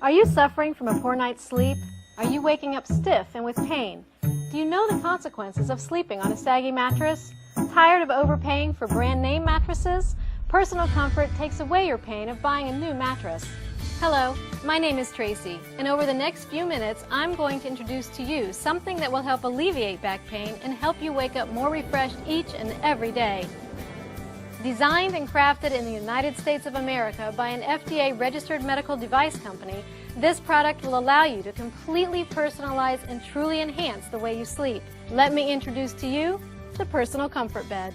Are you suffering from a poor night's sleep? Are you waking up stiff and with pain? Do you know the consequences of sleeping on a saggy mattress? Tired of overpaying for brand name mattresses? Personal Comfort takes away your pain of buying a new mattress. Hello, my name is Tracy, and over the next few minutes I'm going to introduce to you something that will help alleviate back pain and help you wake up more refreshed each and every day. Designed and crafted in the United States of America by an FDA-registered medical device company, this product will allow you to completely personalize and truly enhance the way you sleep. Let me introduce to you the Personal Comfort Bed.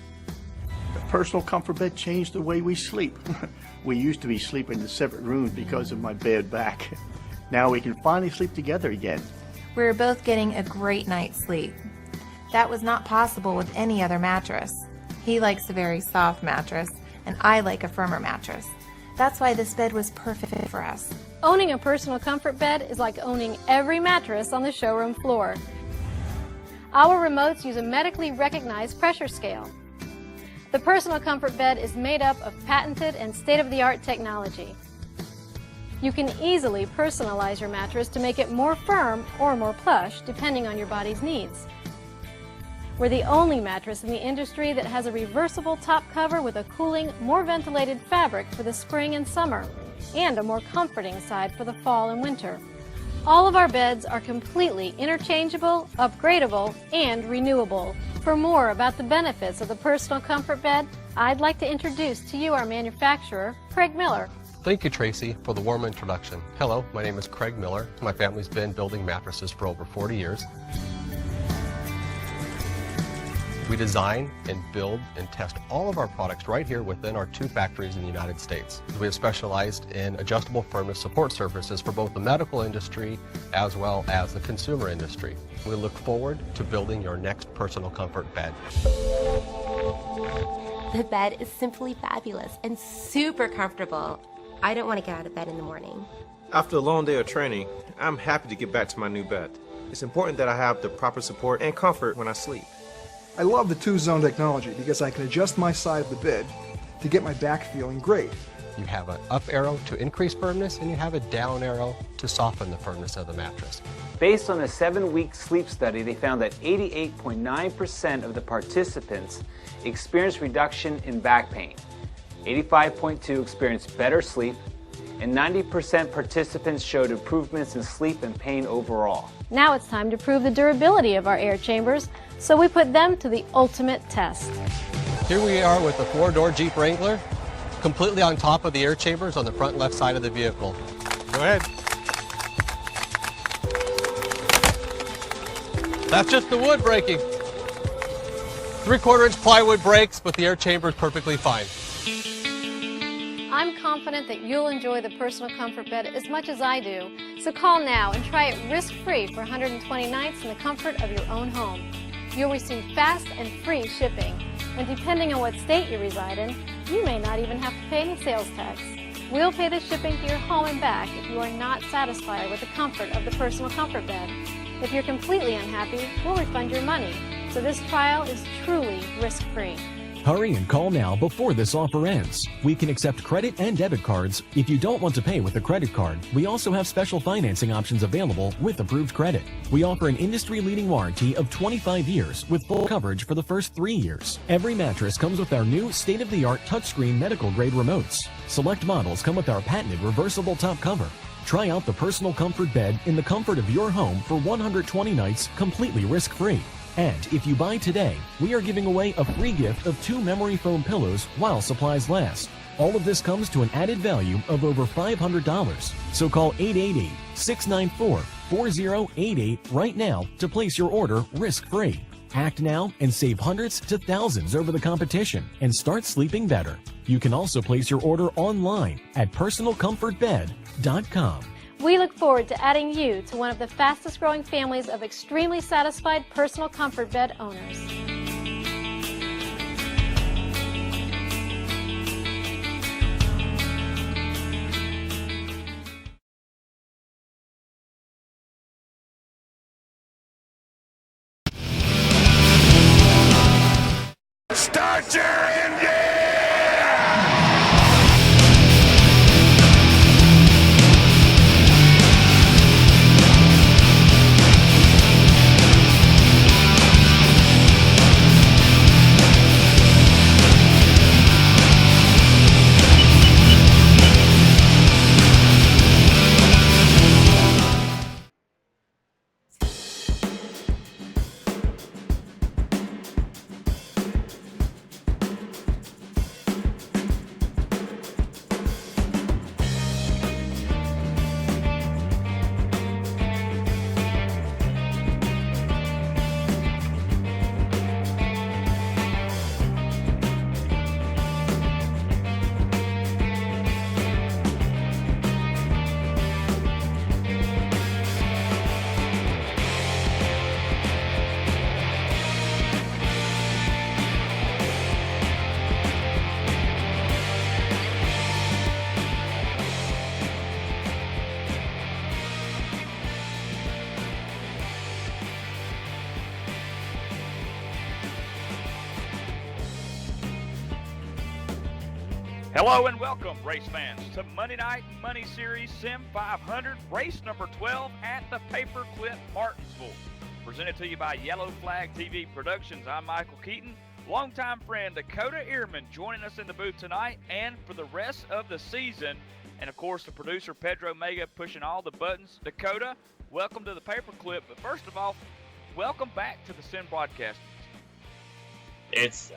The Personal Comfort Bed changed the way we sleep. We used to be sleeping in separate rooms because of my bad back. Now we can finally sleep together again. We're both getting a great night's sleep. That was not possible with any other mattress. He likes a very soft mattress, and I like a firmer mattress. That's why this bed was perfect for us. Owning a Personal Comfort Bed is like owning every mattress on the showroom floor. Our remotes use a medically recognized pressure scale. The Personal Comfort Bed is made up of patented and state-of-the-art technology. You can easily personalize your mattress to make it more firm or more plush, depending on your body's needs. We're the only mattress in the industry that has a reversible top cover with a cooling, more ventilated fabric for the spring and summer, and a more comforting side for the fall and winter. All of our beds are completely interchangeable, upgradable, and renewable. For more about the benefits of the Personal Comfort Bed, I'd like to introduce to you our manufacturer, Craig Miller. Thank you, Tracy, for the warm introduction. Hello, my name is Craig Miller. My family's been building mattresses for over 40 years. We design and build and test all of our products right here within our 2 factories in the United States. We have specialized in adjustable firmness support surfaces for both the medical industry as well as the consumer industry. We look forward to building your next Personal Comfort bed. The bed is simply fabulous and super comfortable. I don't want to get out of bed in the morning. After a long day of training, I'm happy to get back to my new bed. It's important that I have the proper support and comfort when I sleep. I love the 2-zone technology because I can adjust my side of the bed to get my back feeling great. You have an up arrow to increase firmness, and you have a down arrow to soften the firmness of the mattress. Based on a 7-week sleep study, they found that 88.9% of the participants experienced reduction in back pain. 85.2% experienced better sleep, and 90% participants showed improvements in sleep and pain overall. Now it's time to prove the durability of our air chambers, so we put them to the ultimate test. Here we are with the 4-door Jeep Wrangler, completely on top of the air chambers on the front left side of the vehicle. Go ahead. That's just the wood breaking. 3/4 inch plywood breaks, but the air chamber is perfectly fine. I'm confident that you'll enjoy the Personal Comfort Bed as much as I do. So call now and try it risk-free for 120 nights in the comfort of your own home. You'll receive fast and free shipping. And depending on what state you reside in, you may not even have to pay any sales tax. We'll pay the shipping to your home and back if you are not satisfied with the comfort of the Personal Comfort Bed. If you're completely unhappy, we'll refund your money. So this trial is truly risk-free. Hurry and call now before this offer ends. We can accept credit and debit cards. If you don't want to pay with a credit card, we also have special financing options available with approved credit. We offer an industry-leading warranty of 25 years with full coverage for the first 3 years. Every mattress comes with our new state-of-the-art touchscreen medical-grade remotes. Select models come with our patented reversible top cover. Try out the Personal Comfort Bed in the comfort of your home for 120 nights completely risk-free. And if you buy today, we are giving away a free gift of 2 memory foam pillows while supplies last. All of this comes to an added value of over $500. So call 888-694-4088 right now to place your order risk-free. Act now and save hundreds to thousands over the competition and start sleeping better. You can also place your order online at personalcomfortbed.com. We look forward to adding you to one of the fastest growing families of extremely satisfied Personal Comfort Bed owners. Start your engine! Hello and welcome, race fans, to Monday Night Money Series Sim500, race number 12 at the Paperclip Martinsville. Presented to you by Yellow Flag TV Productions. I'm Michael Keaton, longtime friend Dakota Ehrman joining us in the booth tonight and for the rest of the season. And of course, the producer Pedro Mega pushing all the buttons. Dakota, welcome to the Paperclip. But first of all, welcome back to the Sim broadcast.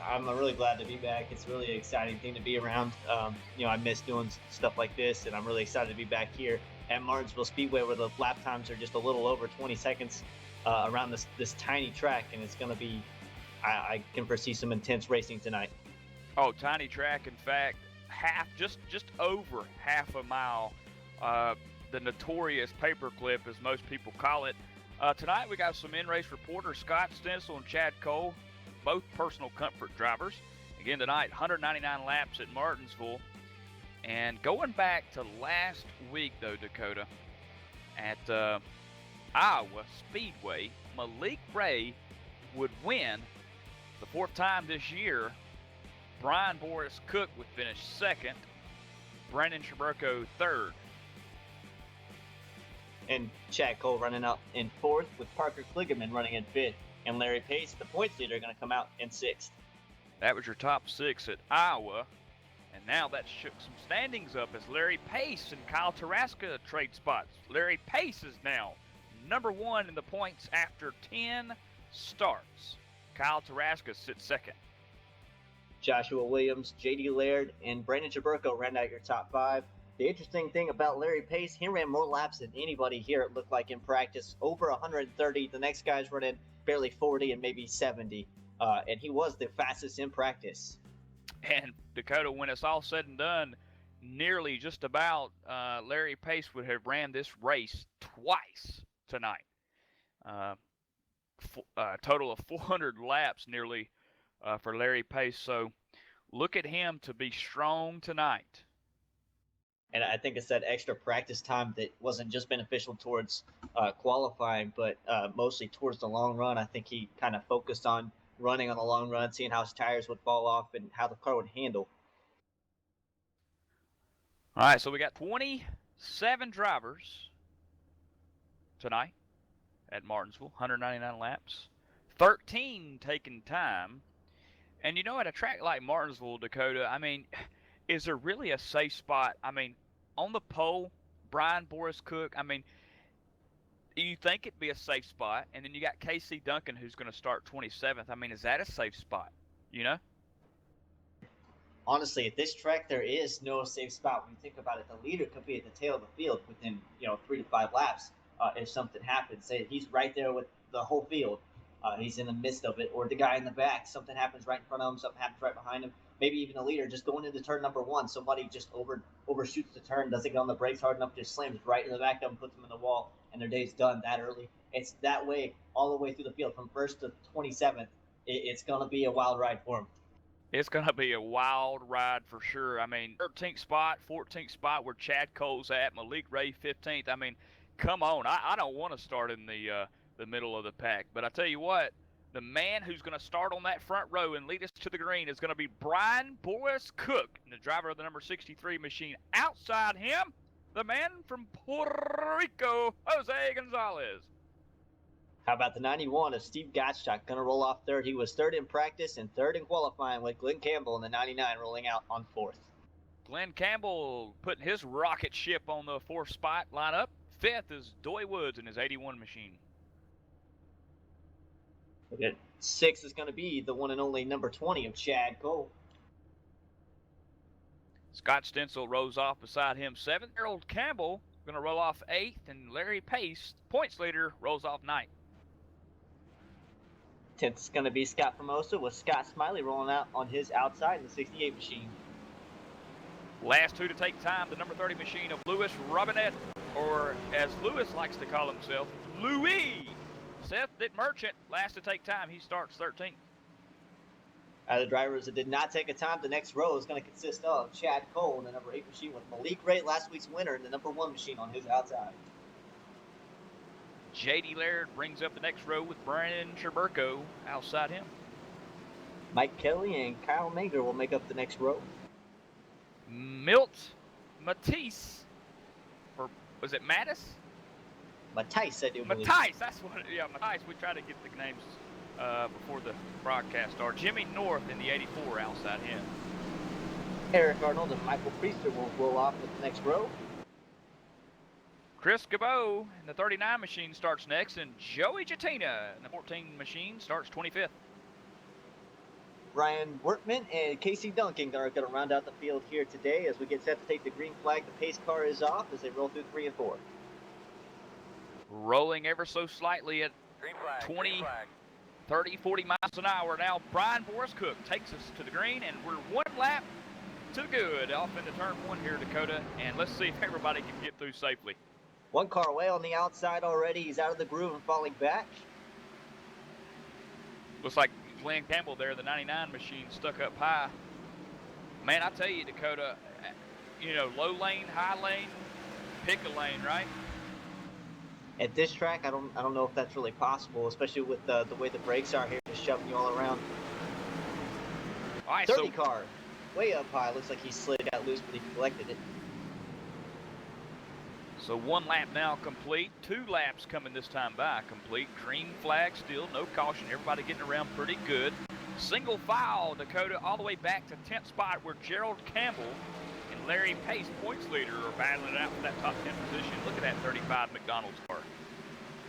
I'm really glad to be back. It's a really exciting thing to be around. I miss doing stuff like this, and I'm really excited to be back here at Martinsville Speedway, where the lap times are just a little over 20 seconds around this tiny track, and it's going to be, I can foresee some intense racing tonight. Oh, tiny track. In fact, just over half a mile, the notorious Paperclip, as most people call it. Tonight we got some in-race reporters, Scott Stencil and Chad Cole, both personal comfort drivers. Again tonight, 199 laps at Martinsville. And going back to last week, though, Dakota, at Iowa Speedway, Malik Ray would win the fourth time this year. Brian Boris Cook would finish second, Brandon Scherberko third. And Chad Cole running up in fourth, with Parker Kligerman running in fifth. And Larry Pace, the points leader, going to come out in sixth. That was your top six at Iowa. And now that shook some standings up as Larry Pace and Kyle Tarasca trade spots. Larry Pace is now number one in the points after 10 starts. Kyle Tarasca sits second. Joshua Williams, J.D. Laird, and Brandon Scherberko ran out your top five. The interesting thing about Larry Pace, he ran more laps than anybody here, it looked like, in practice. Over 130. The next guy's running barely 40 and maybe 70. And he was the fastest in practice. And Dakota, when it's all said and done, nearly just about Larry Pace would have ran this race twice tonight. A total of 400 laps nearly for Larry Pace. So look at him to be strong tonight. And I think it's that extra practice time that wasn't just beneficial towards qualifying, but mostly towards the long run. I think he kind of focused on running on the long run, seeing how his tires would fall off and how the car would handle. All right, so we got 27 drivers tonight at Martinsville, 199 laps, 13 taking time. And at a track like Martinsville, Dakota, I mean, is there really a safe spot? I mean, on the pole, Brian Boris Cook, I mean, you think it'd be a safe spot, and then you got Casey Duncan, who's going to start 27th. I mean, is that a safe spot, Honestly, at this track, there is no safe spot. When you think about it, the leader could be at the tail of the field within, 3 to 5 laps if something happens. Say he's right there with the whole field. He's in the midst of it. Or the guy in the back, something happens right in front of him, something happens right behind him. Maybe even the leader just going into turn number one. Somebody just overshoots the turn, doesn't get on the brakes hard enough, just slams right in the back of them, puts them in the wall, and their day's done that early. It's that way all the way through the field from 1st to 27th. It's going to be a wild ride for him. It's going to be a wild ride for sure. I mean, 13th spot, 14th spot where Chad Cole's at, Malik Ray 15th. I mean, come on. I don't want to start in the middle of the pack. But I tell you what, the man who's going to start on that front row and lead us to the green is going to be Brian Boris Cook, the driver of the number 63 machine. Outside him, the man from Puerto Rico, Jose Gonzalez. How about the 91 of Steve Gottschalk going to roll off third? He was third in practice and third in qualifying, with Glenn Campbell in the 99 rolling out on fourth. Glenn Campbell putting his rocket ship on the fourth spot lineup. Fifth is Doy Woods in his 81 machine. Sixth is going to be the one and only number 20 of Chad Cole. Scott Stencil rolls off beside him. 7-year-old Campbell going to roll off 8th, and Larry Pace, points leader, rolls off 9th. 10th is going to be Scott Formosa, with Scott Smiley rolling out on his outside in the 68 machine. Last two to take time, the number 30 machine of Louis Robinette, or as Louis likes to call himself, Louis. Seth Merchant, last to take time. He starts 13th. The drivers that did not take a time, the next row is going to consist of Chad Cole in the number 8 machine, with Malik Ray, last week's winner, in the number 1 machine on his outside. J.D. Laird brings up the next row with Brandon Scherberko outside him. Mike Kelly and Kyle Mager will make up the next row. Milt Matisse, or was it Mattis? Matisse, I do believe. Matisse, that's what. Yeah, Matisse. We try to get the names before the broadcast started. Jimmy North in the 84 outside him. Eric Arnold and Michael Priester will roll off with the next row. Chris Cabot in the 39 machine starts next, and Joey Jatina in the 14 machine starts 25th. Ryan Workman and Casey Dunking are going to round out the field here today as we get set to take the green flag. The pace car is off as they roll through 3 and 4. Rolling ever so slightly at 20, 30, 40 miles an hour. Now Brian Boris Cook takes us to the green, and we're 1 lap to the good off into turn 1 here, Dakota, and let's see if everybody can get through safely. 1 car away on the outside already. He's out of the groove and falling back. Looks like Glenn Campbell there, the 99 machine, stuck up high. Man, I tell you, Dakota, you know, low lane, high lane, pick a lane, right? At this track, I don't know if that's really possible, especially with the way the brakes are here, just shoving you all around. All right, 30 car, way up high. Looks like he slid, got loose, but he collected it. So 1 lap now complete. 2 laps coming this time by complete. Green flag still, no caution. Everybody getting around pretty good. Single file, Dakota, all the way back to 10th spot where Gerald Campbell and Larry Pace, points leader, are battling it out for that top 10 position. Look at that 35 McDonald's car.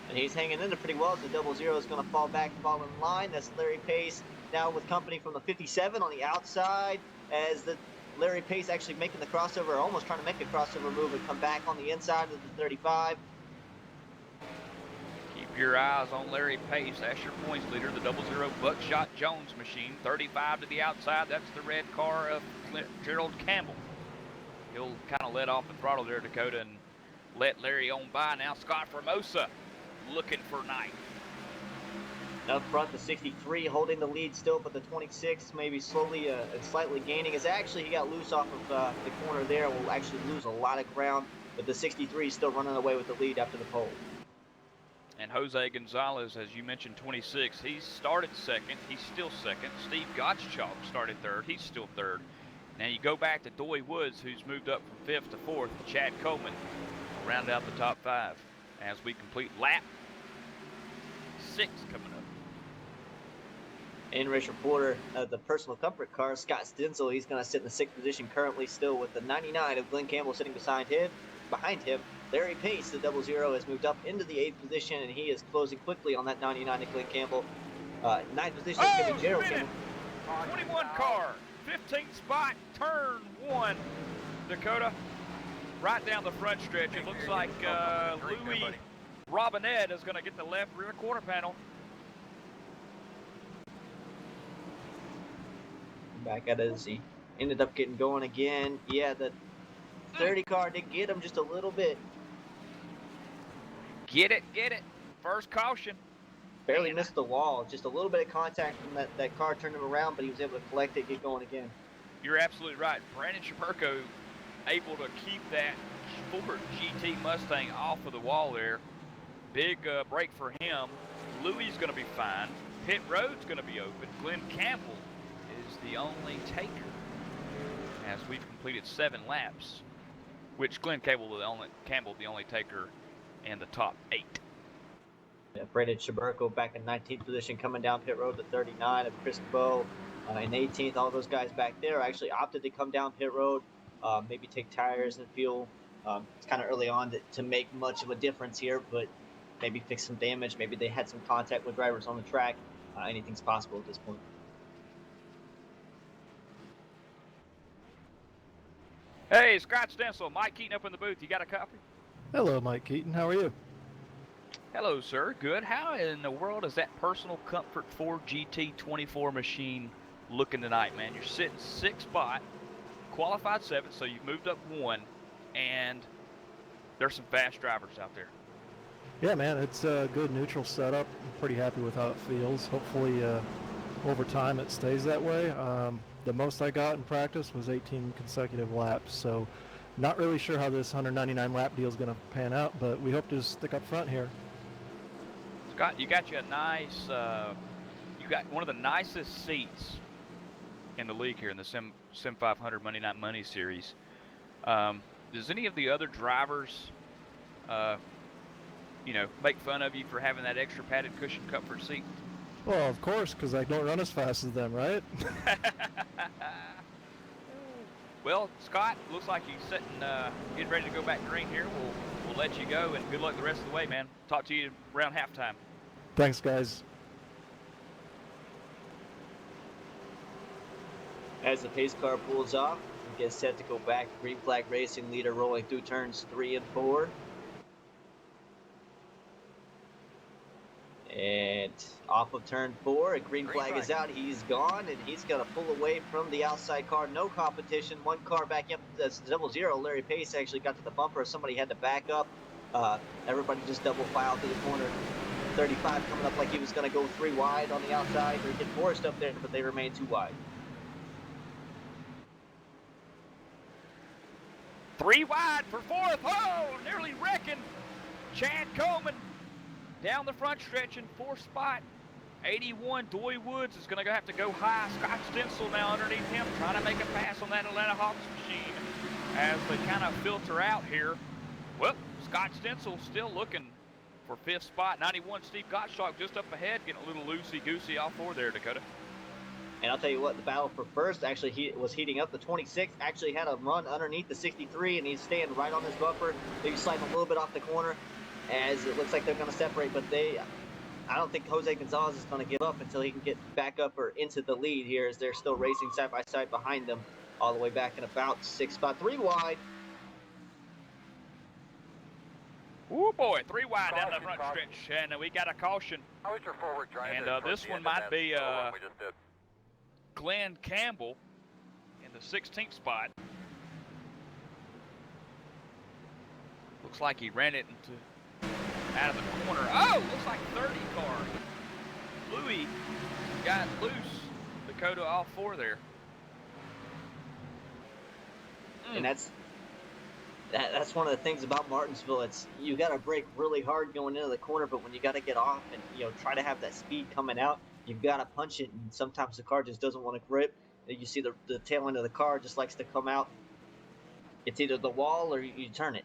And he's hanging in there pretty well as the 00 is going to fall back, fall in line. That's Larry Pace now with company from the 57 on the outside as the Larry Pace actually making the crossover, almost trying to make a crossover move and come back on the inside of the 35. Keep your eyes on Larry Pace. That's your points leader, the 00 Buckshot Jones machine. 35 to the outside. That's the red car of Gerald Campbell. He'll kind of let off the throttle there, Dakota, and let Larry on by. Now Scott Formosa looking for ninth. Up front, the 63 holding the lead still, but the 26 maybe slowly and slightly gaining. As actually he got loose off of the corner there, will actually lose a lot of ground, but the 63 is still running away with the lead after the pole. And Jose Gonzalez, as you mentioned, 26, he started second. He's still second. Steve Gottschalk started third. He's still third. Now you go back to Doy Woods, who's moved up from 5th to 4th. Chad Coleman will round out the top 5 as we complete lap 6 coming up. In-race reporter of the personal comfort car, Scott Stenzel. He's going to sit in the 6th position currently still with the 99 of Glenn Campbell sitting behind him. Larry Pace, the 00, has moved up into the 8th position, and he is closing quickly on that 99 of Glenn Campbell. 9th position is going to be Gerald Campbell. 21 car, 15th spot, turn 1, Dakota. Right down the front stretch, it looks like Louis Robinette is going to get the left rear quarter panel. Back at it as he ended up getting going again. Yeah, the 30 car did get him just a little bit. Get it. First caution. Barely missed the wall. Just a little bit of contact from that car turned him around, but he was able to collect it, get going again. You're absolutely right. Brandon Shaperko able to keep that Ford GT Mustang off of the wall there. Big break for him. Louis is going to be fine. Pit road's going to be open. Glenn Campbell is the only taker as we've completed 7 laps, which Glenn Campbell the only taker in the top 8. Yeah, Brandon Shaberko back in 19th position, coming down pit road to 39 of Chris Bowe in 18th. All those guys back there actually opted to come down pit road, maybe take tires and fuel. It's kind of early on to make much of a difference here, but maybe fix some damage. Maybe they had some contact with drivers on the track. Anything's possible at this point. Hey, Scott Stencil, Mike Keaton up in the booth. You got a copy? Hello, Mike Keaton. How are you? Hello, sir. Good. How in the world is that personal comfort Ford GT24 machine looking tonight, man? You're sitting 6th spot, qualified 7th, so you've moved up 1, and there's some fast drivers out there. Yeah, man, it's a good neutral setup. I'm pretty happy with how it feels. Hopefully, over time it stays that way. The most I got in practice was 18 consecutive laps, so not really sure how this 199 lap deal is going to pan out, but we hope to stick up front here. Scott, you got you a nice, you got one of the nicest seats in the league here in the Sim500 Monday Night Money series. Does any of the other drivers, make fun of you for having that extra padded cushion comfort seat? Well, of course, because I don't run as fast as them, right? Well, Scott, looks like he's getting ready to go back green here. We'll let you go, and good luck the rest of the way, man. Talk to you around halftime. Thanks, guys. As the pace car pulls off, we get set to go back. Green flag racing leader rolling through turns 3 and 4. And off of turn 4, a green flag is out. He's gone, and he's going to pull away from the outside car. No competition. One car back up. That's 0-0. Larry Pace actually got to the bumper. Somebody had to back up. Everybody just double filed through the corner. 35 coming up like he was going to go 3 wide on the outside. They're getting forced up there, but they remain 2 wide. 3 wide for 4th. Oh, nearly wrecking. Chad Coleman down the front stretch in 4th spot. 81, Doy Woods is going to have to go high. Scott Stencil now underneath him, trying to make a pass on that Atlanta Hawks machine as they kind of filter out here. Well, Scott Stencil still looking for 5th spot. 91, Steve Gottschalk just up ahead, getting a little loosey-goosey off 4 there, Dakota. And I'll tell you what, the battle for first actually he was heating up. The 26 actually had a run underneath the 63, and he's staying right on his bumper. Maybe sliding a little bit off the corner as it looks like they're going to separate. But I don't think Jose Gonzalez is going to give up until he can get back up or into the lead here, as they're still racing side by side behind them all the way back in about 6 spot. 3 wide. Oh boy, 3 wide down the front stretch, and we got a caution. How is your forward drive? And this one might be Glenn Campbell in the 16th spot. Looks like he ran it out of the corner. Oh, looks like 30 car. Louis got loose. Dakota off 4 there. And that's one of the things about Martinsville. It's you got to brake really hard going into the corner, but when you got to get off and try to have that speed coming out, you've got to punch it, and sometimes the car just doesn't want to grip. You see the tail end of the car just likes to come out. It's either the wall or you turn it.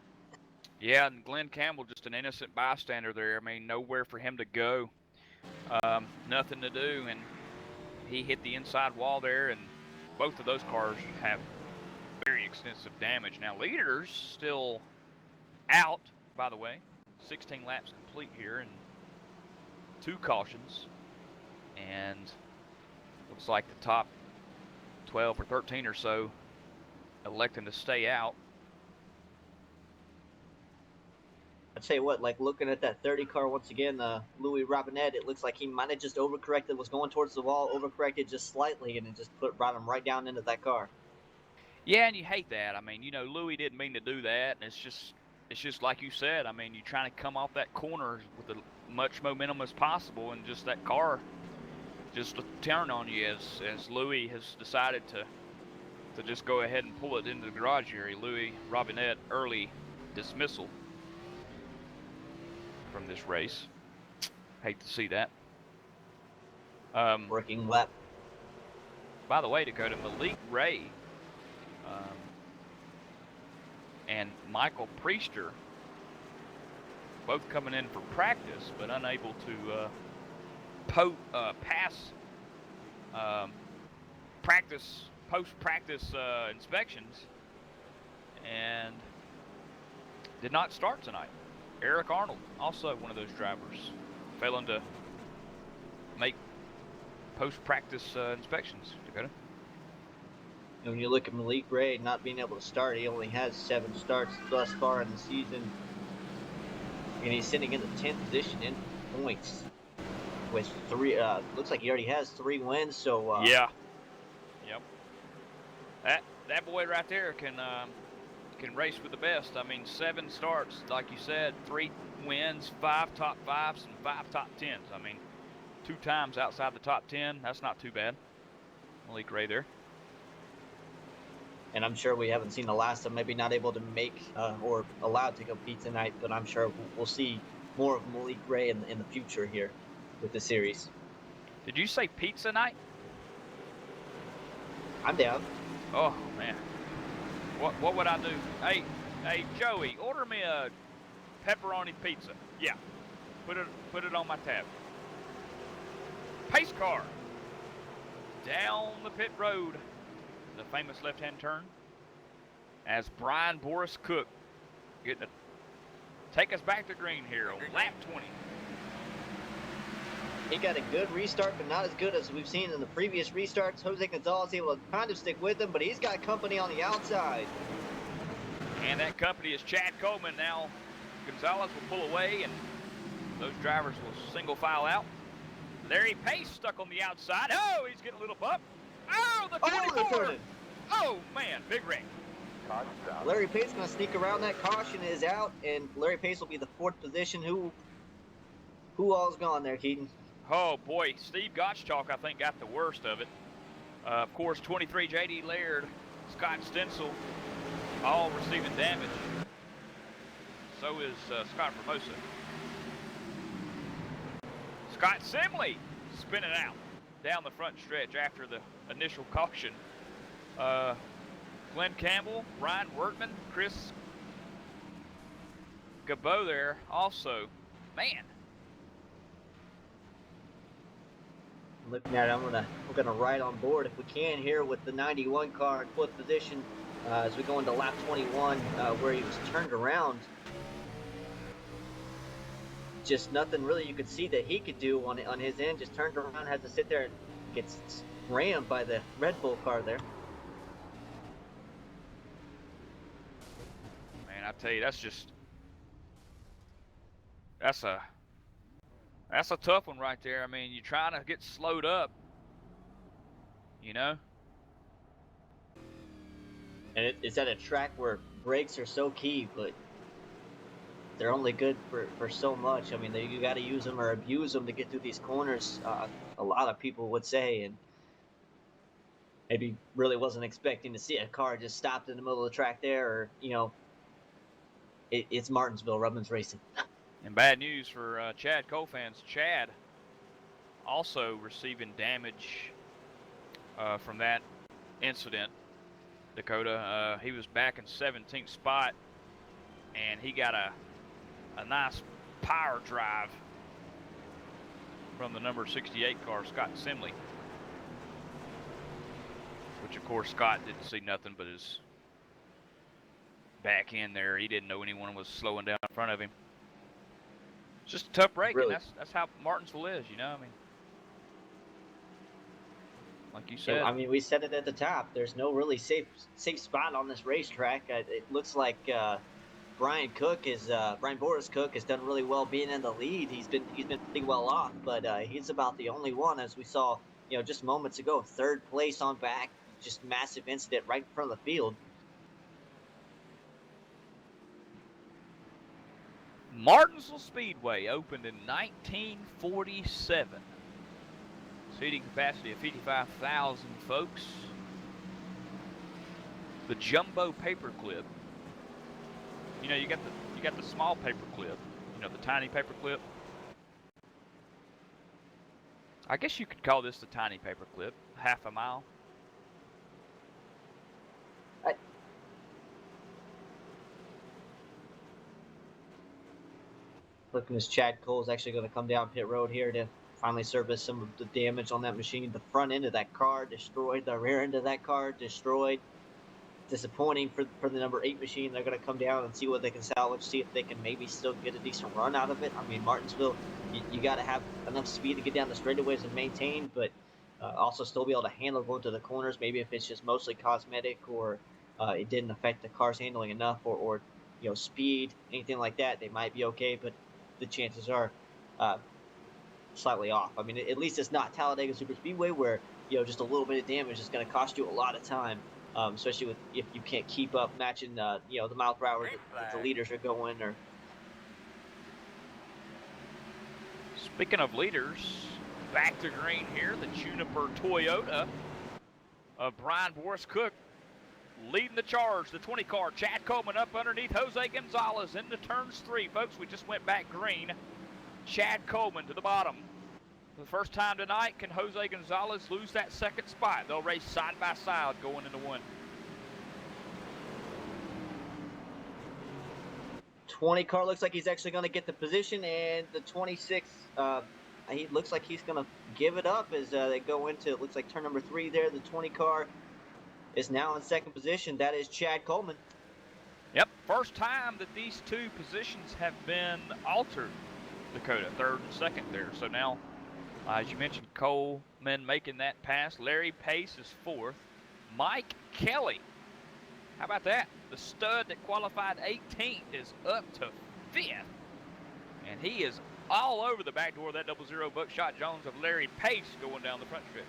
Yeah, and Glenn Campbell, just an innocent bystander there. I mean, nowhere for him to go. Nothing to do, and he hit the inside wall there, and both of those cars have very extensive damage. Now, leaders still out, by the way. 16 laps complete here, and 2 cautions. And looks like the top 12 or 13 or so electing to stay out. I'll tell you what, like looking at that 30 car once again, Louis Robinette, it looks like he might have just overcorrected, was going towards the wall, overcorrected just slightly, and it just brought him right down into that car. Yeah, and you hate that. I mean, Louis didn't mean to do that, and it's just like you said. I mean, you're trying to come off that corner with as much momentum as possible, and just that car just turn on you as Louis has decided to just go ahead and pull it into the garage area. Louis Robinette, early dismissal from this race. Hate to see that. Working lap. By the way, Dakota, Malik Ray and Michael Priester both coming in for practice, but unable to pass post-practice inspections, and did not start tonight. Eric Arnold, also one of those drivers, failing to make post-practice inspections. Dakota. When you look at Malik Ray not being able to start, he only has 7 starts thus far in the season, and he's sitting in the 10th position in points with 3. Looks like he already has 3 wins. So yeah, yep. That boy right there can race with the best. I mean, 7 starts, like you said, 3 wins, 5 top 5s, and 5 top 10s. I mean, 2 times outside the top 10. That's not too bad. Malik Ray there. And I'm sure we haven't seen the last of him, maybe not able to make or allowed to compete tonight, but I'm sure we'll see more of Malik Ray in the future here with the series. Did you say pizza night? I'm down. Oh man, what would I do? Hey Joey, order me a pepperoni pizza. Yeah, put it on my tab. Pace car down the pit road, the famous left-hand turn, as Brian Boris Cook getting to take us back to green here on lap 20. He got a good restart, but not as good as we've seen in the previous restarts. Jose Gonzalez able to kind of stick with him, but he's got company on the outside. And that company is Chad Coleman. Now Gonzalez will pull away, and those drivers will single file out. Larry Pace stuck on the outside. Oh, he's getting a little bump. Oh, the 24. Oh, man, big wreck. Larry Pace going to sneak around that. Caution is out, and Larry Pace will be the 4th position. Who all's gone there, Keaton? Oh, boy, Steve Gottschalk, I think, got the worst of it. Of course, 23 J.D. Laird, Scott Stencil, all receiving damage. So is Scott Formosa. Scott Simley spinning out down the front stretch after the initial caution. Glenn Campbell, Ryan Wertman, Chris Gabot there also. Man. Looking at it, we're gonna ride on board if we can here with the 91 car in 4th position as we go into lap 21 where he was turned around. Just nothing really you could see that he could do on his end. Just turned around, had to sit there and gets rammed by the Red Bull car there. Man, I tell you, that's a tough one right there. I mean, you're trying to get slowed up, you know? And it's at a track where brakes are so key, but they're only good for so much. I mean, you got to use them or abuse them to get through these corners. A lot of people would say, and maybe really wasn't expecting to see a car just stopped in the middle of the track there, or it's Martinsville. Rubman's racing. And bad news for Chad Cole fans. Chad also receiving damage from that incident. Dakota, he was back in 17th spot, and he got a nice power drive from the number 68 car, Scott Simley. Which, of course, Scott didn't see nothing but his back end there. He didn't know anyone was slowing down in front of him. It's just a tough break, Really? and that's how Martinsville is, you know? I mean, like you said. I mean, we said it at the top. There's no really safe spot on this racetrack. It looks like Brian Boris Cook has done really well being in the lead. He's been pretty well off, but he's about the only one, as we saw, just moments ago. 3rd place on back, just massive incident right in front of the field. Martinsville Speedway opened in 1947. Seating capacity of 55,000 folks. The jumbo paperclip. You know, you got the small paperclip. You know, the tiny paperclip. I guess you could call this the tiny paperclip. Half a mile. Looking as Chad Cole's actually going to come down pit road here to finally service some of the damage on that machine. The front end of that car destroyed. The rear end of that car destroyed. Disappointing for the number 8 machine. They're going to come down and see what they can salvage, see if they can maybe still get a decent run out of it. I mean, Martinsville, you got to have enough speed to get down the straightaways and maintain, but also still be able to handle going to the corners. Maybe if it's just mostly cosmetic, or it didn't affect the car's handling enough, or speed, anything like that, they might be okay, but the chances are slightly off. I mean, at least it's not Talladega Super Speedway where just a little bit of damage is going to cost you a lot of time, especially if you can't keep up matching the mile per hour that the leaders are going. Or speaking of leaders, back to green here, the Juniper Toyota of Brian Boris Cook leading the charge. The 20 car, Chad Coleman up underneath Jose Gonzalez into turns 3. Folks, we just went back green. Chad Coleman to the bottom. For the first time tonight, can Jose Gonzalez lose that second spot? They'll race side by side going into one. 20 car looks like he's actually going to get the position, and the 26, he looks like he's going to give it up as they go into, it looks like turn number 3 there. The 20 car is now in second position. That is Chad Coleman. Yep, first time that these two positions have been altered, Dakota, third and second there. So now, as you mentioned, Coleman making that pass. Larry Pace is fourth. Mike Kelly, how about that? The stud that qualified 18th is up to 5th. And he is all over the back door of that 00 Buckshot Jones of Larry Pace going down the front stretch.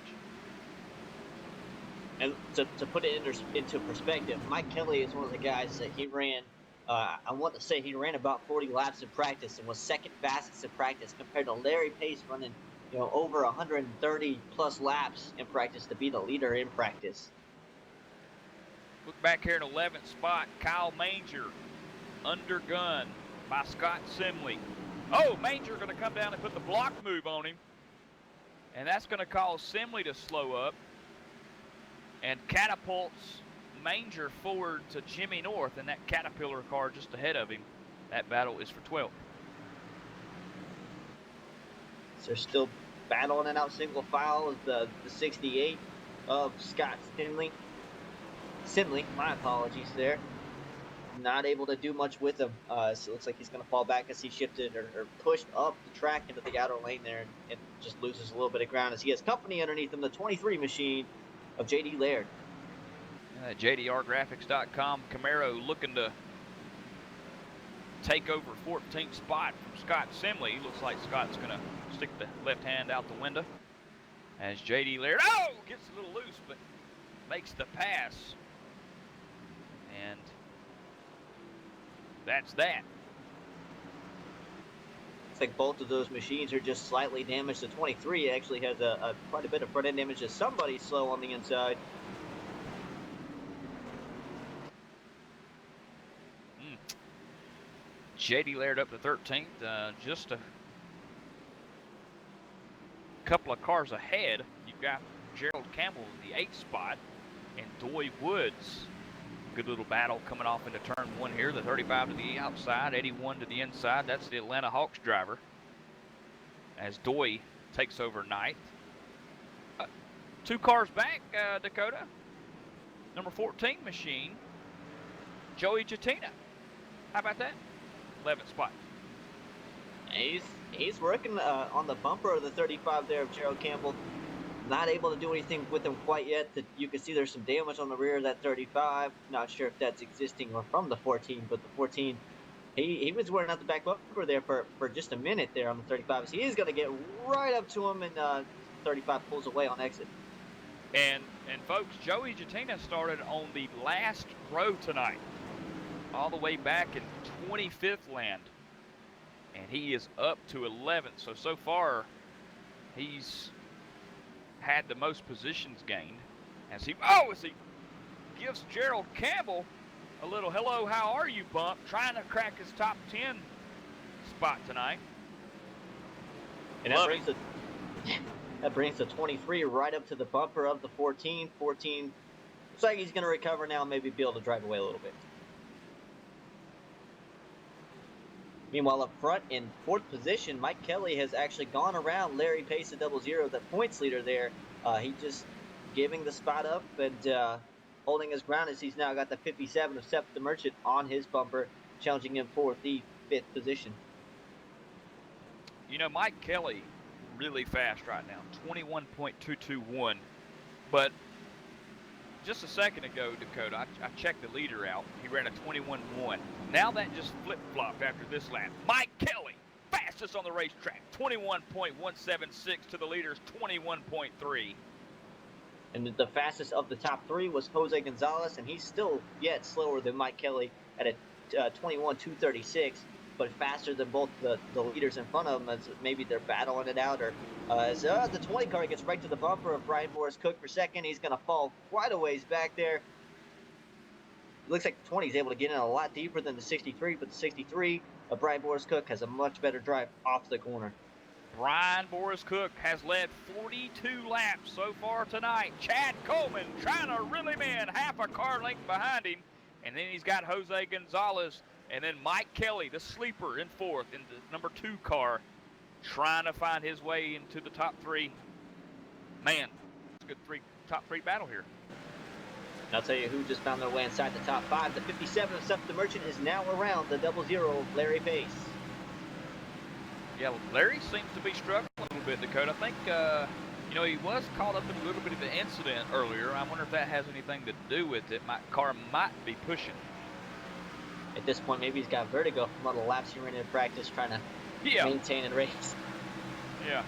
And to put it into perspective, Mike Kelly is one of the guys that he ran, I want to say he ran about 40 laps in practice and was second fastest in practice, compared to Larry Pace running, over 130 plus laps in practice to be the leader in practice. Look back here in 11th spot, Kyle Manger, undergun by Scott Simley. Oh, Manger going to come down and put the block move on him. And that's going to cause Simley to slow up. And catapults Manger forward to Jimmy North and that Caterpillar car just ahead of him. That battle is for 12th. So they're still battling it out single file as the 68 of Scott Simley. My apologies there. Not able to do much with him. So it looks like he's going to fall back as he shifted or pushed up the track into the outer lane there and just loses a little bit of ground as he has company underneath him, the 23 machine of J.D. Laird. JDRgraphics.com, Camaro looking to take over 14th spot from Scott Simley. Looks like Scott's going to stick the left hand out the window as J.D. Laird, gets a little loose, but makes the pass. And that's that. Looks like both of those machines are just slightly damaged. The 23 actually has a quite a bit of front end damage as somebody's slow on the inside. J.D. Laird up to 13th, just a couple of cars ahead. You've got Gerald Campbell in the 8th spot and Doy Woods. Good little battle coming off into turn 1 here. The 35 to the outside, 81 to the inside. That's the Atlanta Hawks driver as Doy takes over 9th. 2 cars back, Dakota. Number 14 machine, Joey Chatina. How about that? 11th spot. He's working on the bumper of the 35 there of Gerald Campbell. Not able to do anything with him quite yet. You can see there's some damage on the rear of that 35. Not sure if that's existing or from the 14, but the 14, he was wearing out the back bumper there for just a minute there on the 35. So he's going to get right up to him, and 35 pulls away on exit. And folks, Joey Jatina started on the last row tonight, all the way back in 25th land, and he is up to 11th. So far, he's had the most positions gained as he gives Gerald Campbell a little hello, how are you bump, trying to crack his top 10 spot tonight. And that brings the 23 right up to the bumper of the 14. 14 looks like he's going to recover now, maybe be able to drive away a little bit. Meanwhile, up front in 4th position, Mike Kelly has actually gone around Larry Pace at 00, the points leader there. He just giving the spot up and holding his ground as he's now got the 57 of Seth the Merchant on his bumper, challenging him for the 5th position. Mike Kelly really fast right now, 21.221. But just a second ago, Dakota, I checked the leader out. He ran a 21.1. Now that just flip-flopped after this lap. Mike Kelly, fastest on the racetrack, 21.176 to the leader's 21.3. And the fastest of the top 3 was Jose Gonzalez, and he's still yet slower than Mike Kelly at a 21.236, but faster than both the leaders in front of him as maybe they're battling it out. Or as the 20 car gets right to the bumper of Brian Morris Cook for second. He's going to fall quite a ways back there. It looks like the 20 is able to get in a lot deeper than the 63, but the 63 of Brian Morris Cook has a much better drive off the corner. Brian Boris Cook has led 42 laps so far tonight. Chad Coleman trying to reel him in, half a car length behind him. And then he's got Jose Gonzalez and then Mike Kelly, the sleeper, in fourth in the number 2 car, trying to find his way into the top 3. Man, it's a good top three battle here. And I'll tell you who just found their way inside the top 5. The 57 of Seth the Merchant is now around the 00 of Larry Pace. Yeah, Larry seems to be struggling a little bit, Dakota. I think, he was caught up in a little bit of an incident earlier. I wonder if that has anything to do with it. My car might be pushing. At this point, maybe he's got vertigo from all the laps he ran in practice trying to maintain and race. Yeah.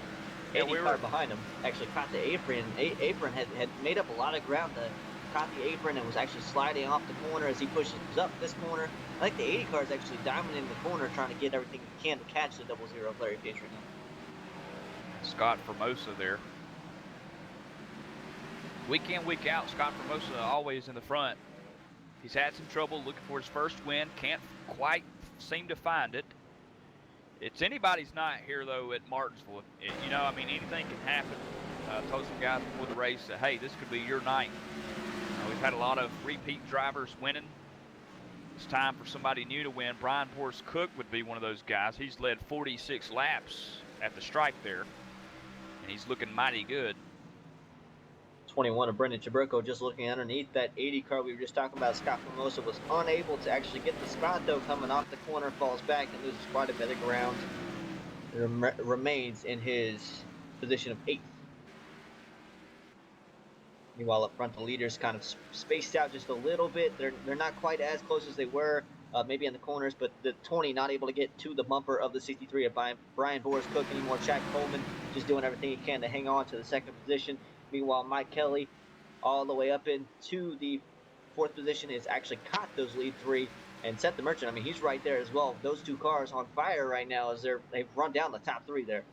Andy car behind him actually caught the apron. Apron had made up a lot of ground to caught the apron and was actually sliding off the corner as he pushes up this corner. I think the 80 car is actually diamonding the corner trying to get everything he can to catch the 00 of Larry Pace right now. Scott Formosa there. Week in, week out, Scott Formosa always in the front. He's had some trouble looking for his first win. Can't quite seem to find it. It's anybody's night here, though, at Martinsville. Anything can happen. I told some guys before the race that, hey, this could be your night. We've had a lot of repeat drivers winning. It's time for somebody new to win. Brian Boris Cook would be one of those guys. He's led 46 laps at the stripe there, and he's looking mighty good. 21 of Brendan Chaburko just looking underneath that 80 car we were just talking about. Scott Formosa was unable to actually get the spot, though. Coming off the corner, falls back and loses quite a bit of ground. Remains in his position of 8th. Meanwhile, up front, the leaders kind of spaced out just a little bit. They're not quite as close as they were, maybe in the corners, but the 20 not able to get to the bumper of the 63 of Brian Boris Cook anymore. Chad Coleman just doing everything he can to hang on to the 2nd position. Meanwhile, Mike Kelly all the way up into the 4th position has actually caught those lead 3. And Seth the Merchant, he's right there as well. Those 2 cars on fire right now as they've run down the top 3 there.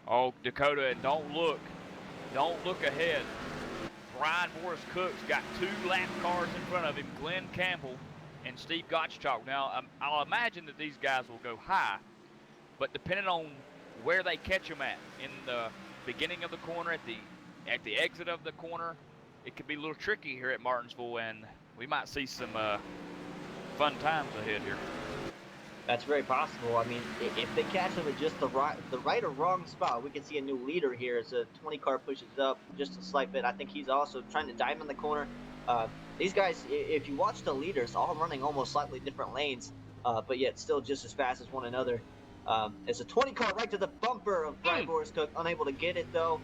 Oh, Dakota, and don't look ahead. Brian Boris Cook's got 2 lap cars in front of him, Glenn Campbell and Steve Gottschalk. Now, I'll imagine that these guys will go high, but depending on where they catch them at, in the beginning of the corner, at the exit of the corner, it could be a little tricky here at Martinsville, and we might see some fun times ahead here. That's very possible. If they catch them at just the right or wrong spot, we can see a new leader here as a 20 car pushes up just a slight bit. I think he's also trying to diamond the corner. These guys, if you watch the leaders, all running almost slightly different lanes, but yet still just as fast as one another. It's a 20 car right to the bumper of Brian Boris Cook, unable to get it though.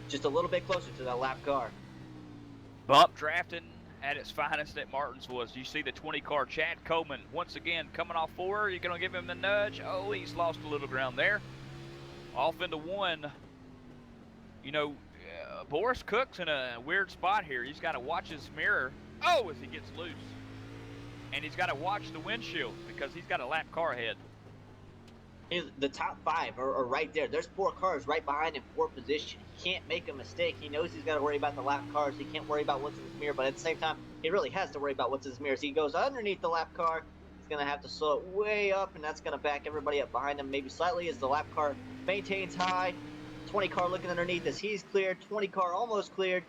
Just a little bit closer to that lap car. Bump drafting at its finest at Martinsville. As you see the 20 car, Chad Coleman once again coming off 4. You're going to give him the nudge. Oh, he's lost a little ground there. Off into 1. Boris Cook's in a weird spot here. He's got to watch his mirror. Oh, as he gets loose. And he's got to watch the windshield because he's got a lap car ahead. The top 5 are right there. There's 4 cars right behind him, 4th position. He can't make a mistake. He knows he's got to worry about the lap cars. He can't worry about what's in his mirror, but at the same time, he really has to worry about what's in his mirror. As he goes underneath the lap car, he's going to have to slow it way up, and that's going to back everybody up behind him maybe slightly as the lap car maintains high. 20 car looking underneath as he's cleared. 20 car almost cleared.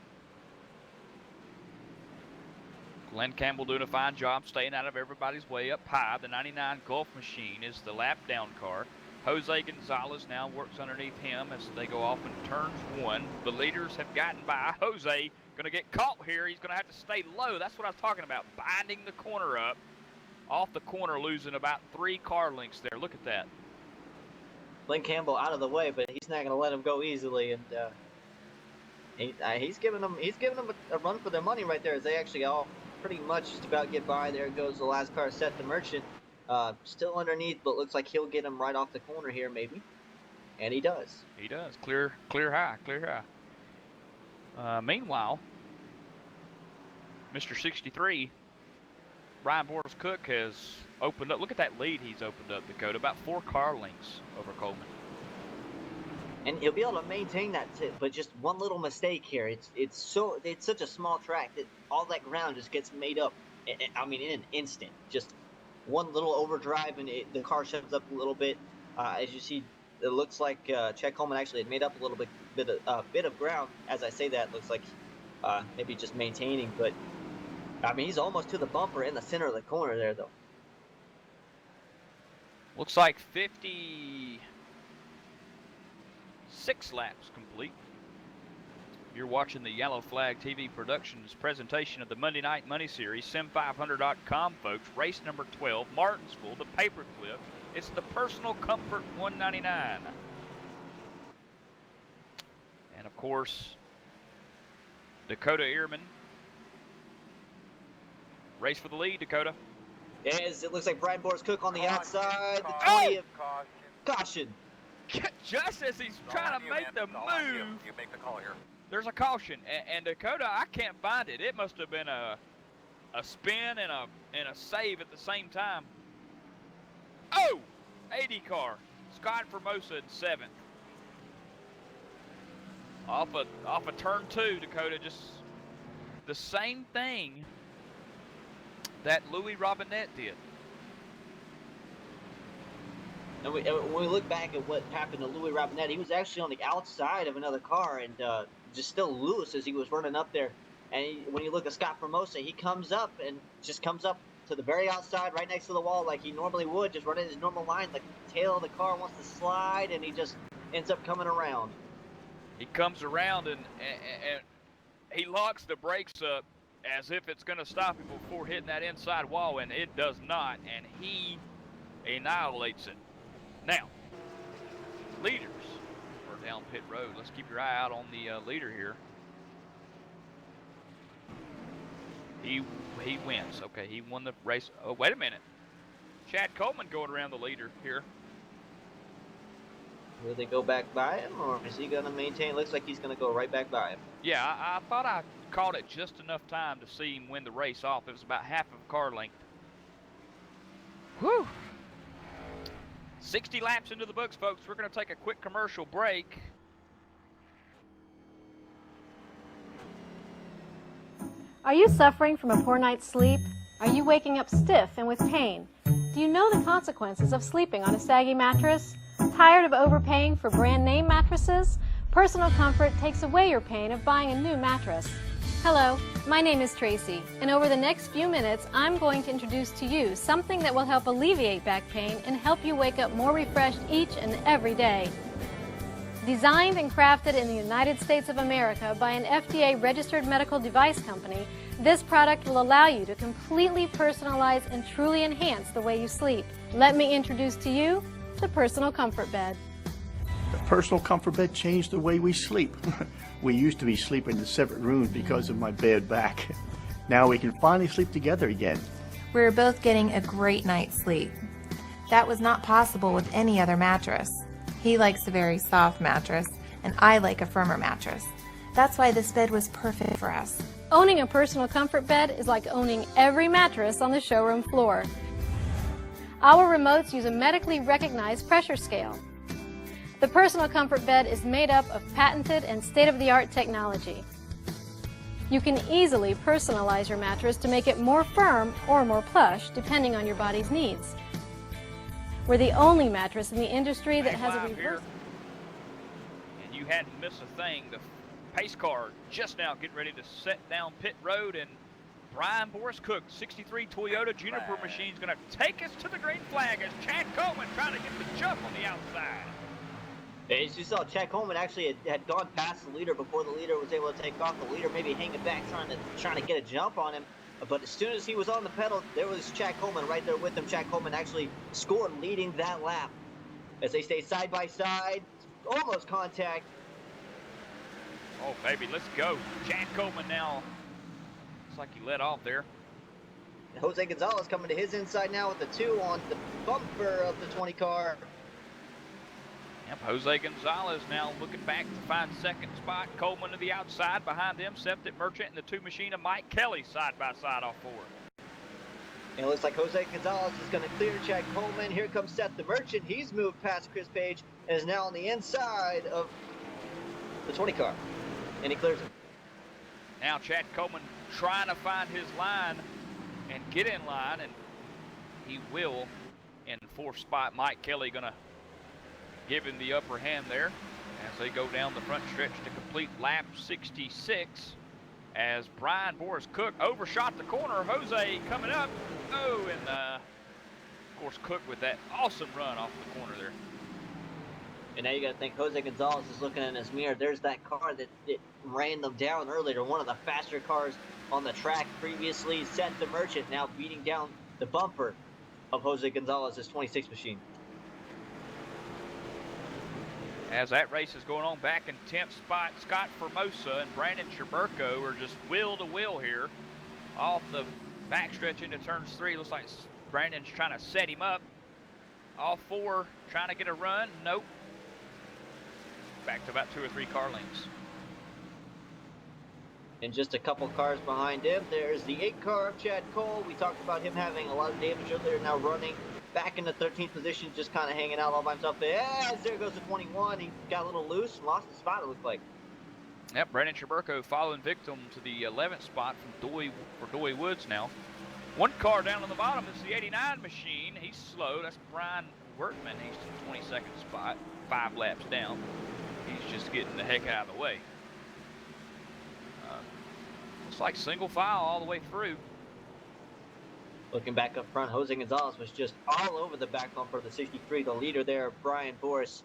Glenn Campbell doing a fine job staying out of everybody's way up high. The 99 Gulf Machine is the lap down car. Jose Gonzalez now works underneath him as they go off in turns 1. The leaders have gotten by. Jose going to get caught here. He's going to have to stay low. That's what I was talking about, binding the corner up. Off the corner, losing about 3 car lengths there. Look at that. Glenn Campbell out of the way, but he's not going to let him go easily, and he's giving them a run for their money right there as they actually all pretty much just about get by. There goes the last car, Seth the Merchant. Still underneath, but looks like he'll get him right off the corner here, maybe. And he does. He does. Clear high. Meanwhile, Mr. 63, Brian Boris Cook has opened up. Look at that lead he's opened up, Dakota. About 4 car lengths over Coleman. And he'll be able to maintain that, but just one little mistake here. It's such a small track that all that ground just gets made up. In an instant. Just one little overdrive and the car shuts up a little bit. As you see it looks like Chad Coleman actually had made up a little bit of ground. As I say that, looks like maybe just maintaining, but I mean he's almost to the bumper in the center of the corner there, though. Looks like 56 laps complete. You're watching the Yellow Flag TV Productions presentation of the Monday Night Money Series, Sim500.com, folks. Race number 12, Martinsville, the paperclip. It's the Personal Comfort 199. And, of course, Dakota Ehrman. Race for the lead, Dakota. As it looks like Brian Boris Cook on the outside. The 20 of caution. Just as he's trying to make the move. You make the call here. There's a caution, and Dakota, I can't find it. It must have been a spin and a save at the same time. Oh, 80 car. Scott Formosa in 7th. Off a turn 2, Dakota, just the same thing that Louis Robinette did. And when we look back at what happened to Louis Robinette, he was actually on the outside of another car and just still loose as he was running up there. And when you look at Scott Formosa, he comes up to the very outside, right next to the wall, like he normally would, just running his normal line. The tail of the car wants to slide, and he just ends up coming around. He comes around and he locks the brakes up as if it's going to stop him before hitting that inside wall, and it does not, and he annihilates it. Now, leaders are down pit road. Let's keep your eye out on the leader here. He wins. Okay, he won the race. Oh, wait a minute. Chad Coleman going around the leader here. Will they go back by him, or is he going to maintain? Looks like he's going to go right back by him. Yeah, I thought I caught it just enough time to see him win the race off. It was about half of a car length. Whew. 60 laps into the books, folks. We're going to take a quick commercial break. Are you suffering from a poor night's sleep? Are you waking up stiff and with pain? Do you know the consequences of sleeping on a saggy mattress? Tired of overpaying for brand name mattresses? Personal Comfort takes away your pain of buying a new mattress. Hello, my name is Tracy, and over the next few minutes, I'm going to introduce to you something that will help alleviate back pain and help you wake up more refreshed each and every day. Designed and crafted in the United States of America by an FDA-registered medical device company, this product will allow you to completely personalize and truly enhance the way you sleep. Let me introduce to you the Personal Comfort Bed. The Personal Comfort Bed changed the way we sleep. We used to be sleeping in separate rooms because of my bad back. Now we can finally sleep together again. We were both getting a great night's sleep. That was not possible with any other mattress. He likes a very soft mattress, and I like a firmer mattress. That's why this bed was perfect for us. Owning a Personal Comfort Bed is like owning every mattress on the showroom floor. Our remotes use a medically recognized pressure scale. The Personal Comfort Bed is made up of patented and state-of-the-art technology. You can easily personalize your mattress to make it more firm or more plush, depending on your body's needs. We're the only mattress in the industry that has a reverse. And you hadn't missed a thing. The pace car just now getting ready to set down pit road, and Brian Boris Cook, 63 Toyota Juniper machine, is going to take us to the green flag as Chad Coleman trying to get the jump on the outside. As you saw, Chad Coleman actually had gone past the leader before the leader was able to take off. The leader maybe hanging back, trying to get a jump on him. But as soon as he was on the pedal, there was Chad Coleman right there with him. Chad Coleman actually scored, leading that lap. As they stay side by side, almost contact. Oh, baby, let's go. Chad Coleman now. Looks like he let off there. Jose Gonzalez coming to his inside now with the 2 on the bumper of the 20 car. Yep, Jose Gonzalez now looking back to find second spot. Coleman to the outside. Behind them, Septic Merchant and the 2 machine of Mike Kelly side by side off forward. And it looks like Jose Gonzalez is going to clear Chad Coleman. Here comes Seth the Merchant. He's moved past Chris Page and is now on the inside of the 20 car. And he clears him. Now Chad Coleman trying to find his line and get in line, and he will in 4th spot. Mike Kelly going to give him the upper hand there as they go down the front stretch to complete lap 66. As Brian Boris Cook overshot the corner. Jose coming up. Oh, and of course Cook with that awesome run off the corner there. And now you got to think Jose Gonzalez is looking in his mirror. There's that car that ran them down earlier, one of the faster cars on the track previously. Seth the Merchant now beating down the bumper of Jose Gonzalez's 26 machine. As that race is going on, back in 10th spot, Scott Formosa and Brandon Scherberko are just wheel to wheel here off the backstretch into turns 3. Looks like Brandon's trying to set him up. All 4 trying to get a run. Nope. Back to about 2 or 3 car lengths. And just a couple cars behind him, there's the 8 car of Chad Cole. We talked about him having a lot of damage earlier, now running back in the 13th position, just kind of hanging out all by himself. Yes, there goes the 21. He got a little loose and lost his spot, it looked like. Yep, Brandon Scherberko falling victim to the 11th spot from Doy Woods now. 1 car down on the bottom is the 89 machine. He's slow. That's Brian Workman. He's in the 22nd spot, 5 laps down. He's just getting the heck out of the way. Looks like single file all the way through. Looking back up front, Jose Gonzalez was just all over the back bumper of the 63. The leader there, Brian Boris,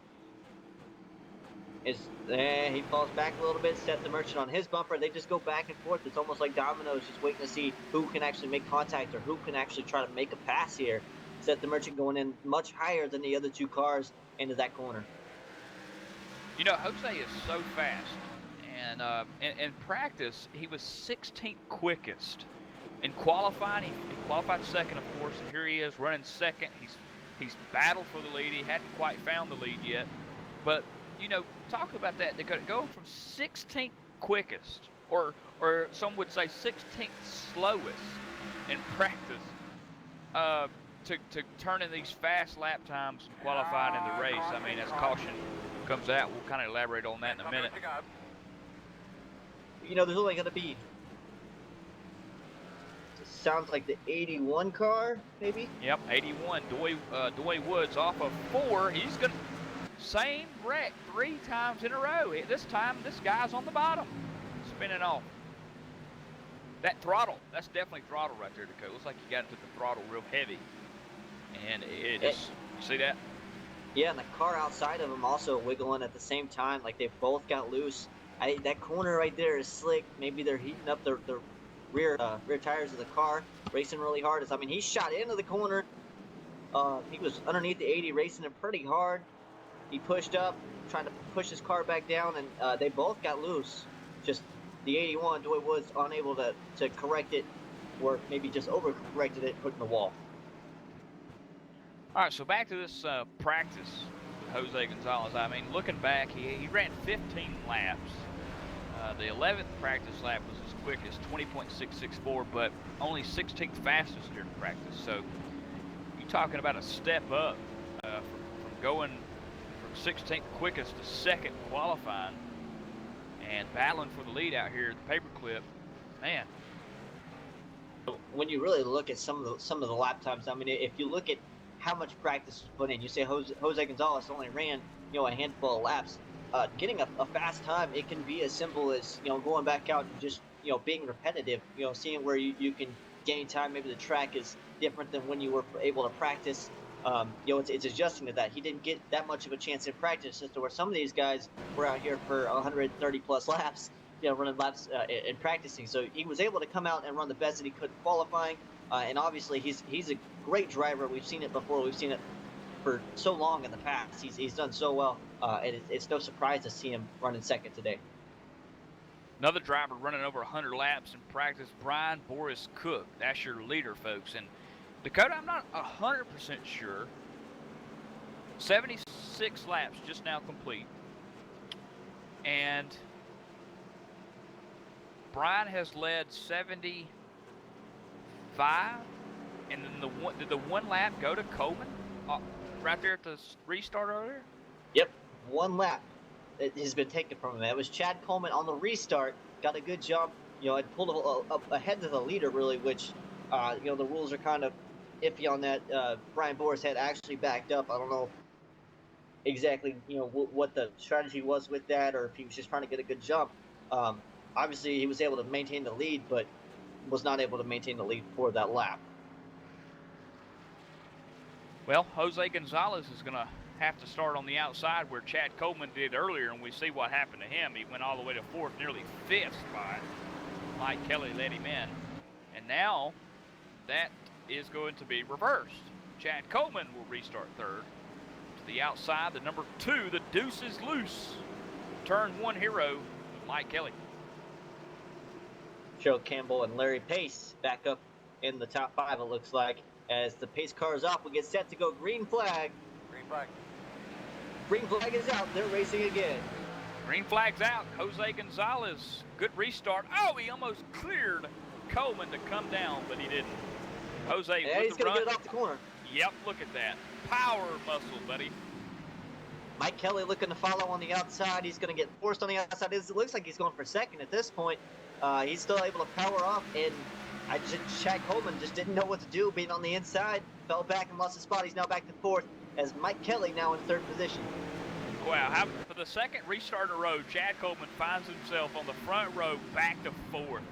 is there. He falls back a little bit. Seth the Merchant on his bumper. They just go back and forth. It's almost like dominoes, just waiting to see who can actually make contact or who can actually try to make a pass here. Seth the Merchant going in much higher than the other 2 cars into that corner. You know, Jose is so fast, and in practice, he was 16th quickest. In qualifying, he qualified second, of course, and here he is running second. He's battled for the lead. He hadn't quite found the lead yet. But, you know, talk about that. They're going from 16th quickest, or some would say 16th slowest in practice, to turning these fast lap times and qualifying in the race. I mean, as caution comes out, we'll kind of elaborate on that in a minute. You know, there's only going to be, sounds like the 81 car, maybe? Yep, 81. Doy Woods off of 4. He's going to, same wreck 3 times in a row. This time, this guy's on the bottom, spinning off. That throttle, that's definitely throttle right there, Dakota. Looks like you got into the throttle real heavy. And it just, you see that? Yeah, and the car outside of him also wiggling at the same time, like they both got loose. That corner right there is slick. Maybe they're heating up the rear tires of the car, racing really hard. I mean, he shot into the corner. He was underneath the 80, racing it pretty hard. He pushed up, trying to push his car back down, and they both got loose. Just the 81, Doy Woods unable to correct it, or maybe just overcorrected it, put in the wall. All right, so back to this practice with Jose Gonzalez. I mean, looking back, he ran 15 laps. The 11th practice lap was his quickest, 20.664, but only 16th fastest during practice. So you're talking about a step up from going from 16th quickest to second qualifying and battling for the lead out here at the paperclip. Man. When you really look at some of the lap times, I mean, if you look at how much practice was put in, you say Jose Gonzalez only ran, a handful of laps. Getting a fast time, it can be as simple as, going back out and just, being repetitive, seeing where you can gain time. Maybe the track is different than when you were able to practice. It's adjusting to that. He didn't get that much of a chance in practice, as to where some of these guys were out here for 130 plus laps, running laps and practicing. So he was able to come out and run the best that he could qualifying. And obviously he's a great driver. We've seen it before. We've seen it for so long in the past. He's done so well. And it's no surprise to see him running second today. Another driver running over 100 laps in practice, Brian Boris Cook. That's your leader, folks. And Dakota, I'm not 100% sure. 76 laps just now complete. And Brian has led 75. And then did the one lap go to Coleman right there at the restart earlier? Yep, one lap. It has been taken from him. It was Chad Coleman on the restart. Got a good jump. It pulled up ahead of the leader, really, which, the rules are kind of iffy on that. Brian Boris had actually backed up. I don't know exactly, what the strategy was with that, or if he was just trying to get a good jump. Obviously, he was able to maintain the lead, but was not able to maintain the lead for that lap. Well, Jose Gonzalez is going to have to start on the outside where Chad Coleman did earlier, and we see what happened to him. He went all the way to fourth, nearly fifth spot. Mike Kelly let him in. And now that is going to be reversed. Chad Coleman will restart third. To the outside, the number 2, the deuce is loose. Turn 1 hero, Mike Kelly. Joe Campbell and Larry Pace back up in the top 5, it looks like. As the pace car is off, we get set to go green flag. Green flag. Green flag is out. They're racing again. Green flag's out. Jose Gonzalez, good restart. Oh, he almost cleared Coleman to come down, but he didn't. Jose, yeah, he's going to get it off the corner. Yep, look at that. Power muscle, buddy. Mike Kelly looking to follow on the outside. He's going to get forced on the outside. It looks like he's going for second at this point. He's still able to power off, and Chad Coleman just didn't know what to do, being on the inside, fell back and lost his spot. He's now back to fourth, as Mike Kelly now in third position. Wow, for the second restart in a row, Chad Coleman finds himself on the front row back to fourth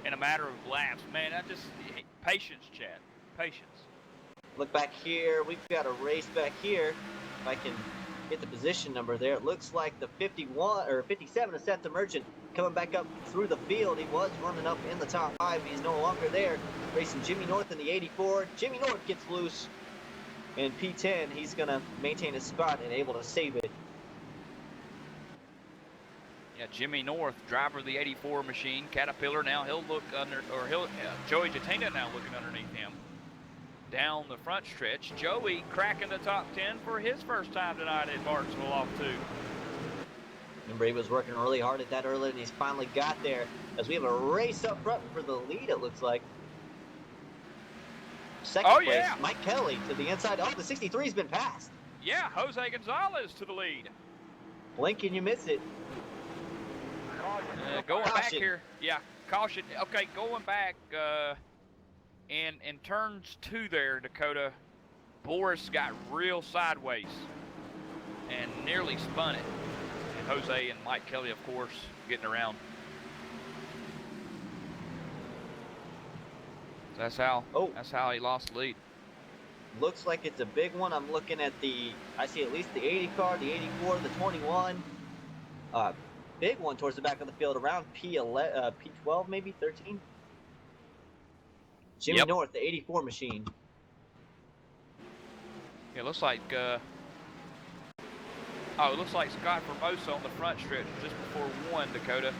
in a matter of laps. Man, patience, Chad, patience. Look back here. We've got a race back here. If I can get the position number there, it looks like the 51 or 57 is Seth Emergent coming back up through the field. He was running up in the top 5. He's no longer there. Racing Jimmy North in the 84. Jimmy North gets loose. In P10, he's going to maintain his spot and able to save it. Yeah, Jimmy North, driver of the 84 machine, Caterpillar. Now he'll look under, or Joey Jatina now looking underneath him. Down the front stretch, Joey cracking the top 10 for his first time tonight at Martinsville off 2. Remember, he was working really hard at that earlier, and he's finally got there. As we have a race up front for the lead, it looks like. Second place, yeah. Mike Kelly to the inside. Oh, the 63's been passed. Yeah, Jose Gonzalez to the lead. Blink and you miss it. Going back here, yeah, caution. Okay, going back, in turns 2 there, Dakota, Boris got real sideways and nearly spun it. And Jose and Mike Kelly, of course, getting around. That's how he lost the lead. Looks like it's a big one. I'm looking at I see at least the 80 car, the 84, the 21. Big one towards the back of the field, around P12, maybe 13. Jimmy North, the 84 machine. It looks like it looks like Scott Formosa on the front stretch just before 1, Dakota,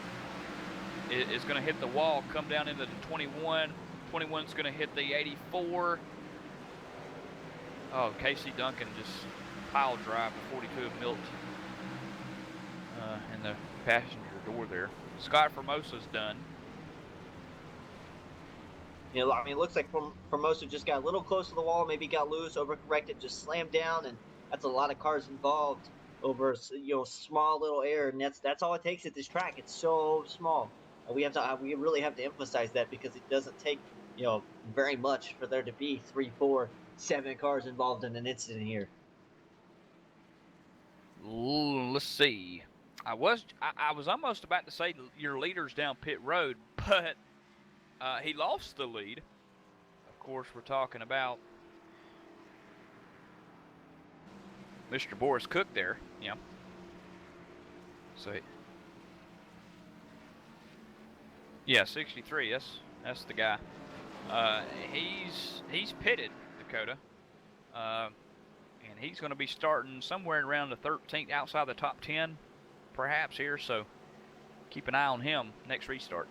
is going to hit the wall, come down into the 21. 21's going to hit the 84. Oh, Casey Duncan just pile drive the 42 of Milt in the passenger door there. Scott Formosa's done. You know, I mean, it looks like Formosa just got a little close to the wall, maybe got loose, overcorrected, just slammed down, and that's a lot of cars involved over, small little error, and that's all it takes at this track. It's so small. We really have to emphasize that, because it doesn't take, very much for there to be 3, 4, 7 cars involved in an incident here. Ooh, let's see. I was almost about to say your leader's down pit road, but he lost the lead. Of course, we're talking about Mr. Boris Cook there. Yeah. So, yeah, 63. That's the guy. He's pitted, Dakota, and he's going to be starting somewhere around the 13th, outside the top 10, perhaps here. So keep an eye on him next restart.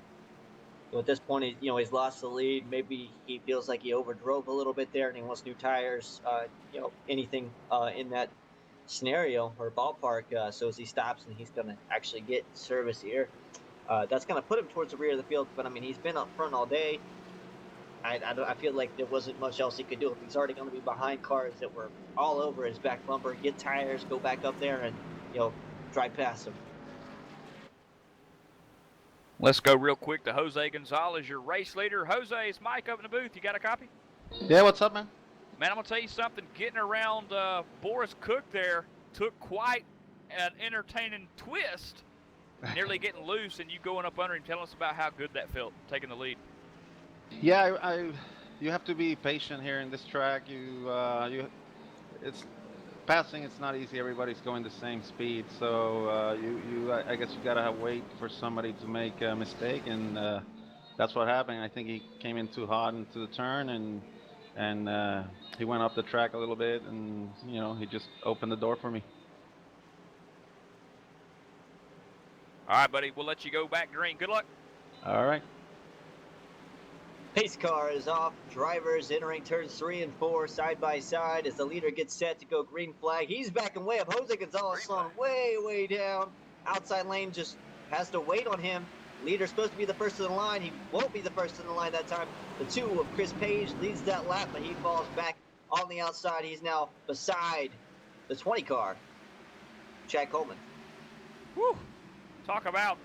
At this point, he's lost the lead. Maybe he feels like he overdrove a little bit there, and he wants new tires. Anything in that scenario or ballpark. So as he stops, and he's going to actually get service here. That's going to put him towards the rear of the field. But I mean, he's been up front all day. I feel like there wasn't much else he could do. If he's already going to be behind cars that were all over his back bumper, get tires, go back up there, and drive past him. Let's go real quick to Jose Gonzalez, your race leader. Jose, it's Mike up in the booth. You got a copy? Yeah, what's up, man? Man, I'm going to tell you something. Getting around Boris Cook there, took quite an entertaining twist, nearly getting loose, and you going up under him. Tell us about how good that felt, taking the lead. Yeah, you have to be patient here in this track. It's passing. It's not easy. Everybody's going the same speed, so I guess you gotta wait for somebody to make a mistake, and that's what happened. I think he came in too hot into the turn, and he went up the track a little bit, and he just opened the door for me. All right, buddy. We'll let you go back green. Good luck. All right. Pace car is off. Drivers entering turns 3 and 4 side by side as the leader gets set to go green flag. He's backing way up. Jose Gonzalez slowing way down. Outside lane just has to wait on him. Leader's supposed to be the first in the line. He won't be the first in the line that time. The 2 of Chris Page leads that lap, but he falls back on the outside. He's now beside the 20 car, Chad Coleman. Whew. Talk about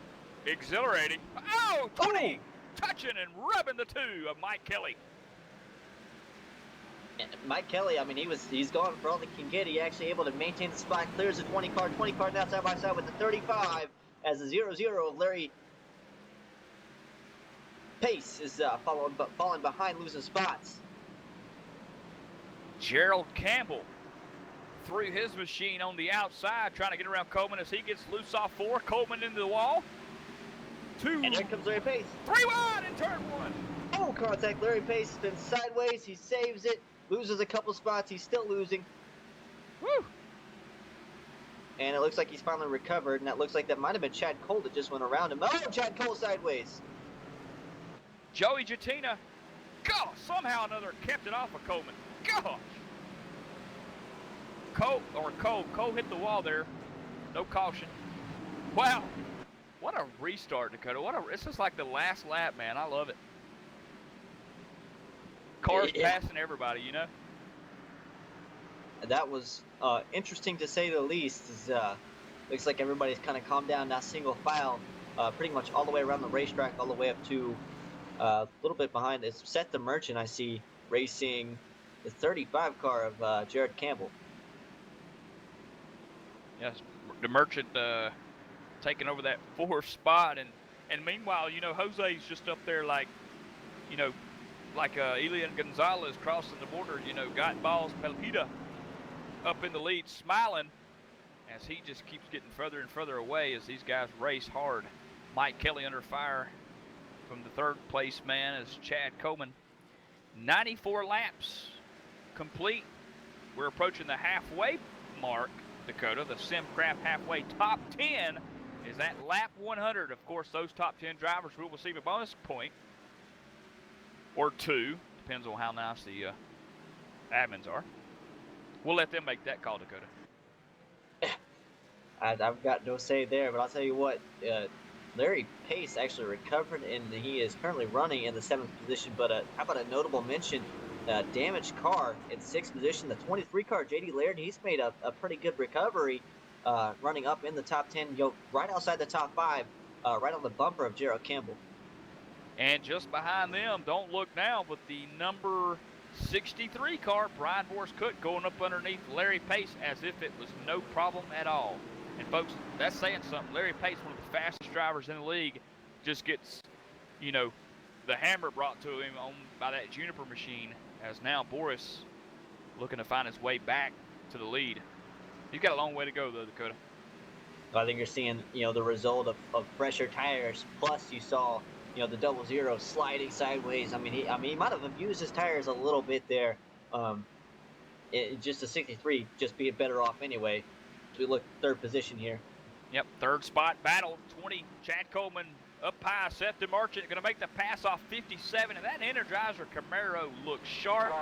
exhilarating. Oh, Tony! Touching and rubbing the 2 of Mike Kelly. And Mike Kelly, I mean, he's gone for all he can get. He actually able to maintain the spot, clears the 20 car. 20 car now side by side with the 35 as the 0-0 of Larry Pace is falling behind, losing spots. Gerald Campbell threw his machine on the outside, trying to get around Coleman as he gets loose off 4. Coleman into the wall. 2. And there comes Larry Pace. 3 wide in turn 1. Full contact. Larry Pace spins sideways. He saves it. Loses a couple spots. He's still losing. Woo! And it looks like he's finally recovered. And that looks like that might have been Chad Cole that just went around him. Oh, Chad Cole sideways. Joey Jatina, gosh, somehow or another kept it off of Coleman. Gosh. Cole hit the wall there. No caution. Wow. What a restart, Dakota. This is like the last lap, man. I love it. Cars passing everybody, That was interesting to say the least. Looks like everybody's kind of calmed down now, single file, pretty much all the way around the racetrack, all the way up to a little bit behind. It's Seth the Merchant, I see, racing the 35 car of Jared Campbell. Yes, the Merchant taking over that 4th spot, and meanwhile, Jose's just up there like Elian Gonzalez crossing the border, got balls, Pelpita up in the lead, smiling as he just keeps getting further and further away as these guys race hard. Mike Kelly under fire from the 3rd place man is Chad Coleman. 94 laps complete. We're approaching the halfway mark, Dakota. The Sim500 halfway top 10 is at lap 100. Of course, those top 10 drivers will receive a bonus point or 2. Depends on how nice the admins are. We'll let them make that call, Dakota. I've got no say there, but I'll tell you what, Larry Pace actually recovered, and he is currently running in the 7th position. But how about a notable mention? Damaged car in 6th position, the 23 car, J.D. Laird. He's made a pretty good recovery, running up in the top 10, right outside the top 5, right on the bumper of Gerald Campbell. And just behind them, don't look now, but the number 63 car, Brian Boris Cook, going up underneath Larry Pace as if it was no problem at all. And folks, that's saying something. Larry Pace, one of the fastest drivers in the league, just gets, the hammer brought to him by that Juniper machine, as now Boris looking to find his way back to the lead. He's got a long way to go, though, Dakota. I think you're seeing, the result of fresher tires. Plus, you saw, the 0-0 sliding sideways. I mean, he might have abused his tires a little bit there. Just the 63 just being better off anyway. As we look 3rd position here. Yep, 3rd spot battle. 20, Chad Coleman up high. Seth the Merchant going to make the pass off 57. And that Energizer Camaro looks sharp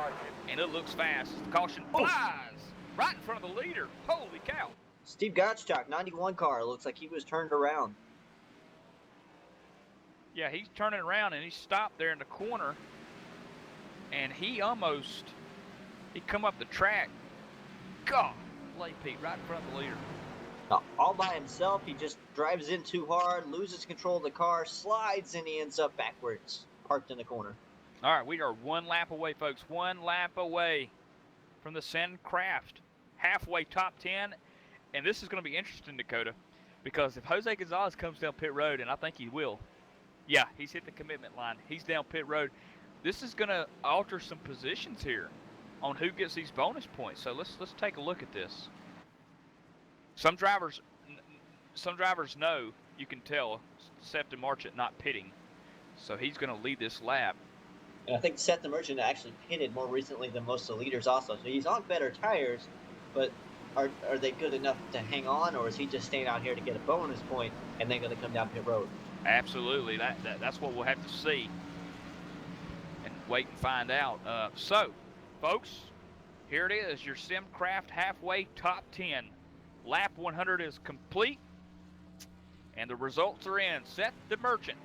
and it looks fast. Caution flies right in front of the leader. Holy cow. Steve Gottschalk, 91 car. Looks like he was turned around. Yeah, he's turning around and he stopped there in the corner. And he come up the track. God, Lay Pete right in front of the leader. All by himself, he just drives in too hard, loses control of the car, slides, and he ends up backwards, parked in the corner. All right, we are 1 lap away, folks. 1 lap away from the Sim500 halfway top 10. and this is going to be interesting, Dakota, because if Jose Gonzalez comes down pit road, and I think he will, yeah, he's hit the commitment line. He's down pit road. This is going to alter some positions here on who gets these bonus points. So let's take a look at this. Some drivers know, you can tell, Seth the Merchant not pitting. So he's going to lead this lap. And I think Seth the Merchant actually pitted more recently than most of the leaders also. So he's on better tires, but are they good enough to hang on, or is he just staying out here to get a bonus point and then going to come down pit road? Absolutely. That's what we'll have to see and wait and find out. So, folks, here it is, your SimCraft halfway top 10. Lap 100 is complete, and the results are in. Seth the Merchant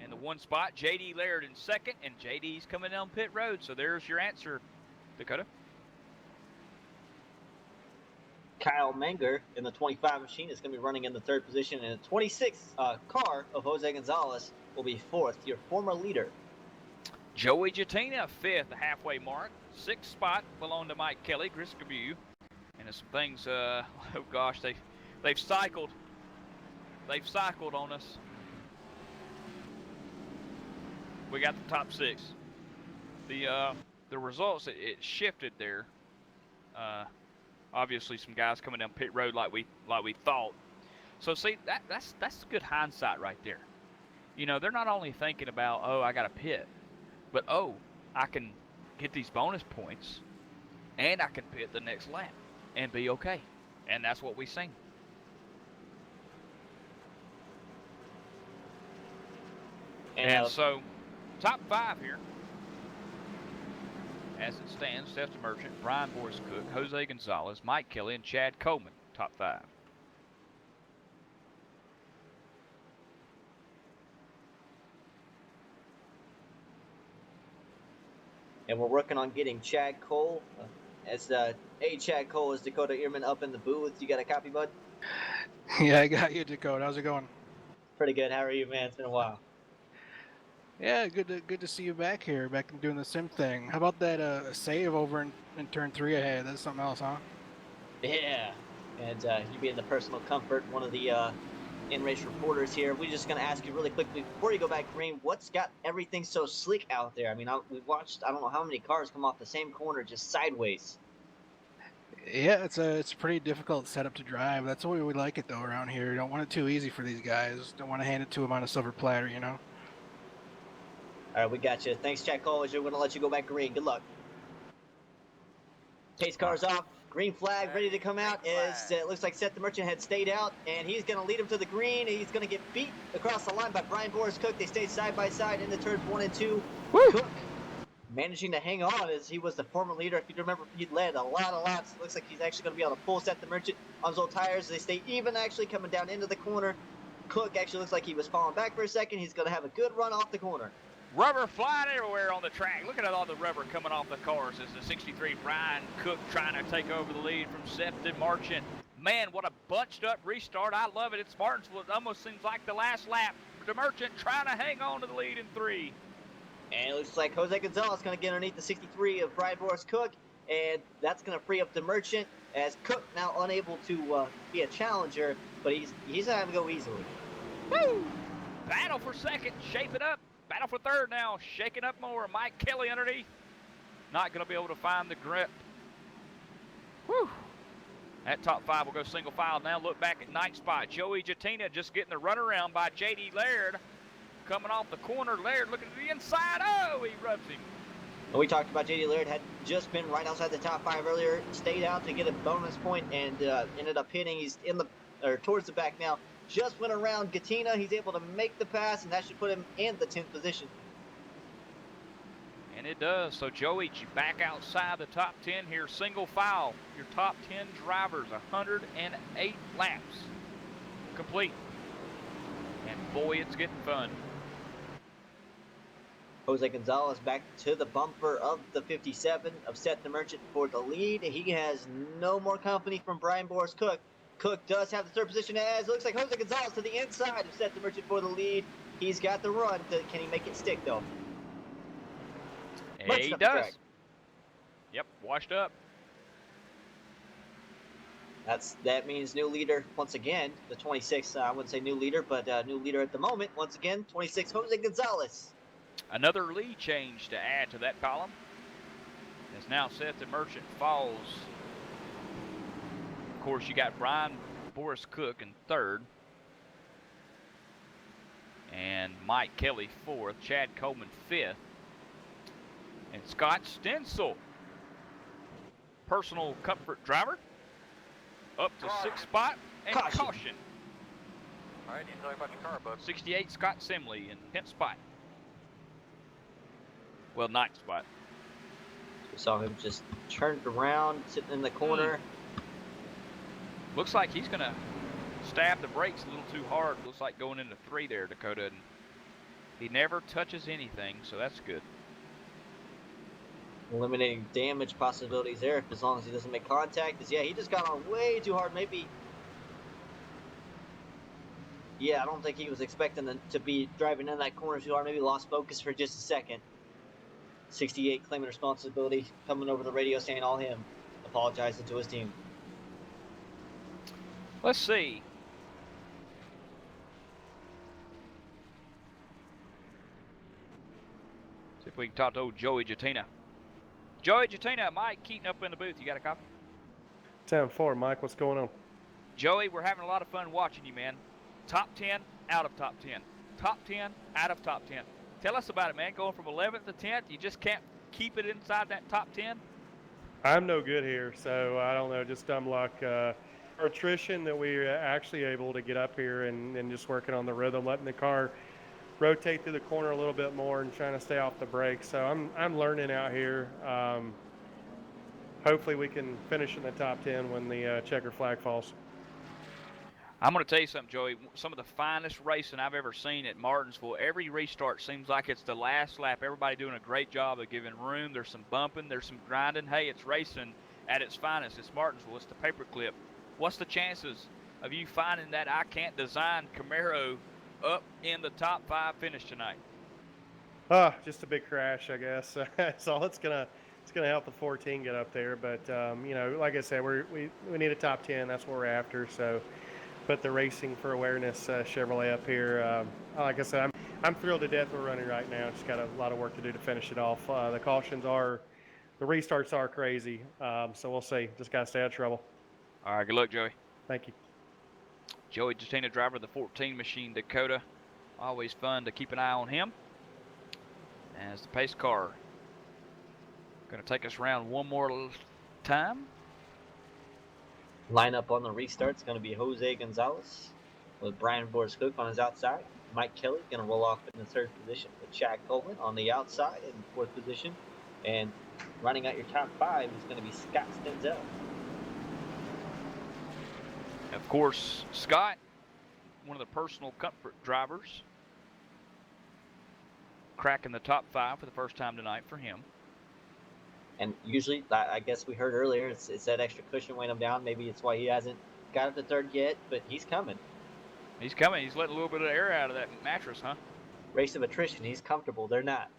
in the 1 spot, J.D. Laird in 2nd, and J.D.'s coming down pit road. So there's your answer, Dakota. Kyle Menger in the 25 machine is going to be running in the 3rd position, and the 26 car of Jose Gonzalez will be 4th, your former leader. Joey Jatina, 5th, the halfway mark. 6th spot belonged to Mike Kelly, Griscabue. And there's some things, oh gosh, they've cycled. They've cycled on us. We got the top 6. The results, it shifted there. Obviously, some guys coming down pit road like we thought. So see, that's good hindsight right there. You know, they're not only thinking about, oh, I got to pit, but oh, I can get these bonus points, and I can pit the next lap and be okay. And that's what we've seen. And so, top 5 here. As it stands, Seth the Merchant, Brian Boris Cook, Jose Gonzalez, Mike Kelly, and Chad Coleman, top 5. And we're working on getting Chad Cole. Chad Cole, is Dakota Ehrman up in the booth? You got a copy, bud? Yeah, I got you, Dakota. How's it going? Pretty good. How are you, man? It's been a while. Yeah, good to see you back here, back and doing the sim thing. How about that save over in turn 3 ahead? That's something else, huh? Yeah, and you being the personal comfort, one of the in-race reporters here, we're just going to ask you really quickly, before you go back green, what's got everything so sleek out there? I mean, we watched, I don't know how many cars come off the same corner just sideways. Yeah, it's a pretty difficult setup to drive. That's the way we like it, though, around here. You don't want it too easy for these guys. Don't want to hand it to them on a silver platter, you know? All right, we got you. Thanks, Chad Cole. We're going to let you go back green. Good luck. Pace car's off. Green flag ready to come out. It looks like Seth the Merchant had stayed out, and he's going to lead him to the green. He's going to get beat across the line by Brian Boris Cook. They stayed side by side into turns 1 and 2. Woo! Cook managing to hang on as he was the former leader. If you remember, he led a lot of laps. It looks like he's actually going to be able to pull Seth the Merchant on his old tires. They stay even, actually, coming down into the corner. Cook actually looks like he was falling back for a second. He's going to have a good run off the corner. Rubber flying everywhere on the track. Look at all the rubber coming off the cars as the 63 Brian Cook trying to take over the lead from Seth the Merchant. Man, what a bunched up restart. I love it. It's Martinsville. It almost seems like the last lap. The Merchant trying to hang on to the lead in 3. And it looks like Jose Gonzalez is going to get underneath the 63 of Brian Boris Cook, and that's going to free up the Merchant as Cook now unable to be a challenger, but he's not going to go easily. Woo! Battle for 2nd, shape it up. Battle for 3rd now, shaking up more. Mike Kelly underneath. Not going to be able to find the grip. Whew. That top 5 will go single file now. Look back at 9th spot. Joey Jatina just getting the runaround by J.D. Laird. Coming off the corner. Laird looking to the inside. Oh, he rubs him. Well, we talked about J.D. Laird. Had just been right outside the top 5 earlier. Stayed out to get a bonus point and ended up hitting. He's towards the back now. Just went around Gatina. He's able to make the pass, and that should put him in the 10th position. And it does. So Joey back outside the top 10 here. Single file. Your top 10 drivers. 108 laps complete. And boy, it's getting fun. Jose Gonzalez back to the bumper of the 57 of Seth the Merchant for the lead. He has no more company from Brian Boris Cook. Cook does have the 3rd position as it looks like Jose Gonzalez to the inside of Seth the Merchant for the lead. He's got the run. Can he make it stick, though? He does. Yep, washed up. That means new leader once again. The 26, I wouldn't say new leader, but new leader at the moment. Once again, 26 Jose Gonzalez. Another lead change to add to that column. It's now Seth and Merchant Falls. Of course, you got Brian Boris Cook in third. And Mike Kelly fourth. Chad Coleman fifth. And Scott Stencil, personal comfort driver, up to sixth spot. And caution. All right, you tell me about your car, bud. 68 Scott Simley in 10th spot. Well, 9th spot. We saw him just turned around, sitting in the corner. Looks like he's going to stab the brakes a little too hard. Looks like going into 3 there, Dakota. And he never touches anything, so that's good. Eliminating damage possibilities there, as long as he doesn't make contact. Yeah, he just got on way too hard. Maybe. Yeah, I don't think he was expecting to be driving in that corner too hard. Maybe lost focus for just a second. 68 claiming responsibility, coming over the radio saying all him, apologizing to his team. Let's see. See if we can talk to old Joey Jatina. Joey Jatina, Mike Keaton up in the booth. You got a copy? 10-4, Mike. What's going on? Joey, we're having a lot of fun watching you, man. Top 10, out of top 10. Top 10, out of top 10. Tell us about it, man. Going from 11th to 10th, you just can't keep it inside that top 10? I'm no good here, so I don't know. Just dumb luck. Our attrition that we were actually able to get up here and just working on the rhythm, letting the car rotate through the corner a little bit more and trying to stay off the brakes. So I'm learning out here. Hopefully we can finish in the top 10 when the checker flag falls. I'm going to tell you something, Joey. Some of the finest racing I've ever seen at Martinsville. Every restart seems like it's the last lap. Everybody doing a great job of giving room. There's some bumping. There's some grinding. Hey, it's racing at its finest. It's Martinsville. It's the paperclip. What's the chances of you finding that I Can't Design Camaro up in the top 5 finish tonight? Just a big crash, I guess. That's all it's gonna help the 14 get up there. But you know, like I said, we need a top 10. That's what we're after. So put the Racing for Awareness Chevrolet up here. Like I said, I'm thrilled to death we're running right now. Just got a lot of work to do to finish it off. The restarts are crazy. So we'll see. Just gotta stay out of trouble. All right, good luck, Joey. Thank you. Joey Jatina, driver of the 14 machine Dakota. Always fun to keep an eye on him. As the pace car going to take us around one more time. Lineup on the restart is going to be Jose Gonzalez with Brian Boris Cook on his outside. Mike Kelly going to roll off in the 3rd position with Chad Coleman on the outside in 4th position. And running out your top 5 is going to be Scott Stenzel. Of course, Scott, one of the personal comfort drivers, cracking the top 5 for the first time tonight for him. And usually, I guess we heard earlier, it's that extra cushion weighing him down. Maybe it's why he hasn't got up to 3rd yet, but he's coming. He's coming. He's letting a little bit of air out of that mattress, huh? Race of attrition. He's comfortable. They're not.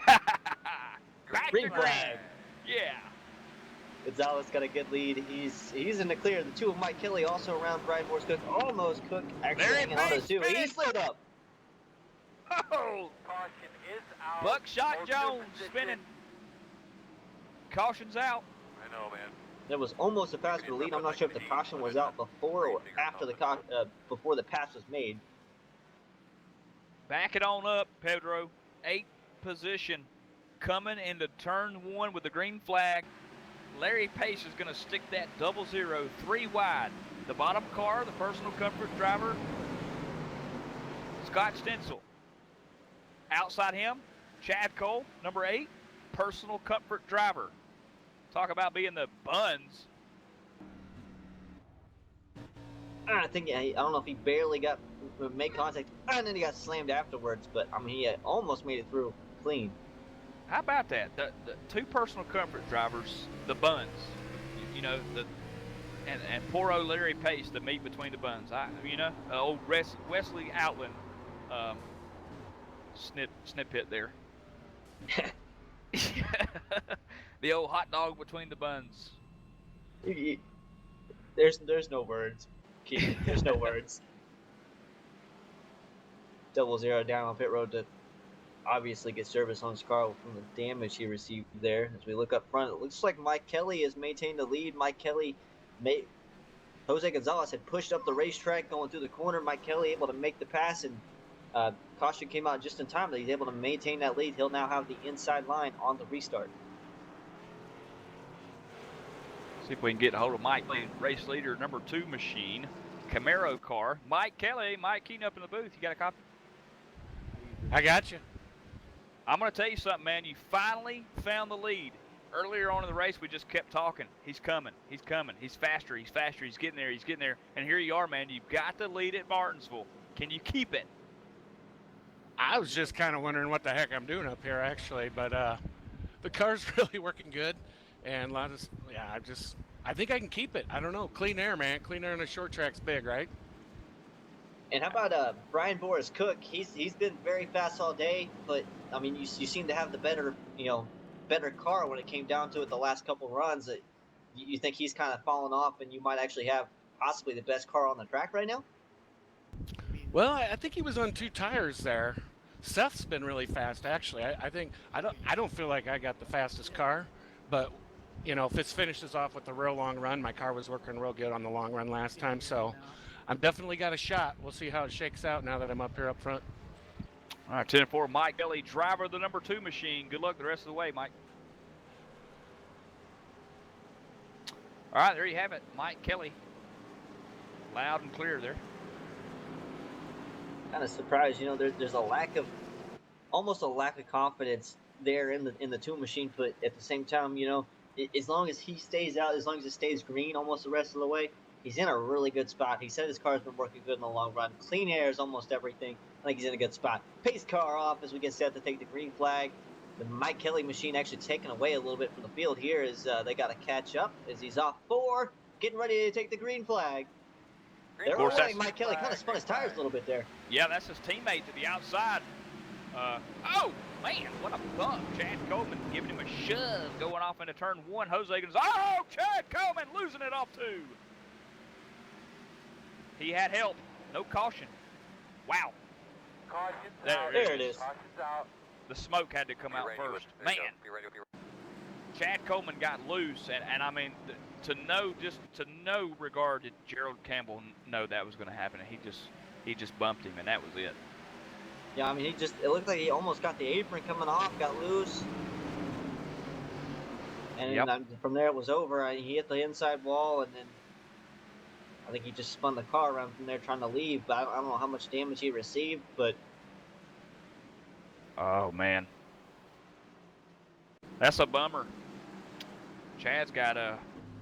Back Ring to flag. Yeah. Gonzalez got a good lead. He's in the clear. The 2 of Mike Kelly also around Brian Boris Cook. Almost Cook actually hanging on to 2. He slid up. Oh! Buckshot Jones spinning. Caution's out. I know, man. There was almost a pass for the lead. I'm not sure if the caution was out before or after before the pass was made. Back it on up, Pedro. 8th position. Coming into turn 1 with the green flag. Larry Pace is going to stick that 00 3 wide. The bottom car, the personal comfort driver, Scott Stencil. Outside him, Chad Cole, number 8, personal comfort driver. Talk about being the buns. I don't know if he barely made contact, and then he got slammed afterwards. But I mean, he almost made it through clean. How about that? The 2 personal comfort drivers, the buns. You know, and poor old Larry Pace, the meat between the buns. Old Wesley Outland snippet there. The old hot dog between the buns. There's no words. Keith, there's no words. 00 down on pit road to obviously get service on his car from the damage he received there. As we look up front, it looks like Mike Kelly has maintained the lead. Mike Kelly Jose Gonzalez had pushed up the racetrack going through the corner. Mike Kelly able to make the pass, and caution came out just in time. He's able to maintain that lead. He'll now have the inside line on the restart. See if we can get a hold of Mike, race leader number 2 machine, Camaro car. Mike Kelly, Mike Keaton up in the booth. You got a copy? I got you. I'm going to tell you something, man. You finally found the lead. Earlier on in the race, we just kept talking. He's coming. He's coming. He's faster. He's faster. He's getting there. He's getting there. And here you are, man. You've got the lead at Martinsville. Can you keep it? I was just kind of wondering what the heck I'm doing up here, actually. But the car's really working good. And I think I can keep it. I don't know. Clean air, man. Clean air on a short track's big, right? And how about Brian Boris Cook? He's been very fast all day, but I mean, you seem to have the better car when it came down to it the last couple runs. You think he's kind of fallen off, and you might actually have possibly the best car on the track right now? Well, I think he was on 2 tires there. Seth's been really fast, actually. I don't feel like I got the fastest car, but if it finishes off with a real long run, my car was working real good on the long run last time, so I've definitely got a shot. We'll see how it shakes out now that I'm up here up front. All right, 10-4, Mike Kelly, driver of the number 2 machine. Good luck the rest of the way, Mike. All right, there you have it, Mike Kelly. Loud and clear there. Kind of surprised, there's almost a lack of confidence there in the 2 machine, but at the same time, as long as he stays out, as long as it stays green almost the rest of the way, he's in a really good spot. He said his car's been working good in the long run. Clean air is almost everything. I think he's in a good spot. Pace car off as we get set to take the green flag. The Mike Kelly machine actually taken away a little bit from the field here as they got to catch up as he's off 4, getting ready to take the green flag. They're away. Mike Kelly kind of spun his tires a little bit there. Yeah, that's his teammate to the outside. Oh, man, what a bump. Chad Coleman giving him a shove going off into turn 1. Jose Gonzalez. Oh, Chad Coleman losing it off 2. He had help. No caution. Wow. There it is. The smoke had to come out first. Man. Chad Coleman got loose, and I mean, to no regard did Gerald Campbell know that was going to happen. He just bumped him, and that was it. Yeah, I mean, it looked like he almost got the apron coming off, got loose. And from there it was over. He hit the inside wall, and then I think he just spun the car around from there trying to leave. But I don't know how much damage he received, but... Oh, man. That's a bummer. Chad's got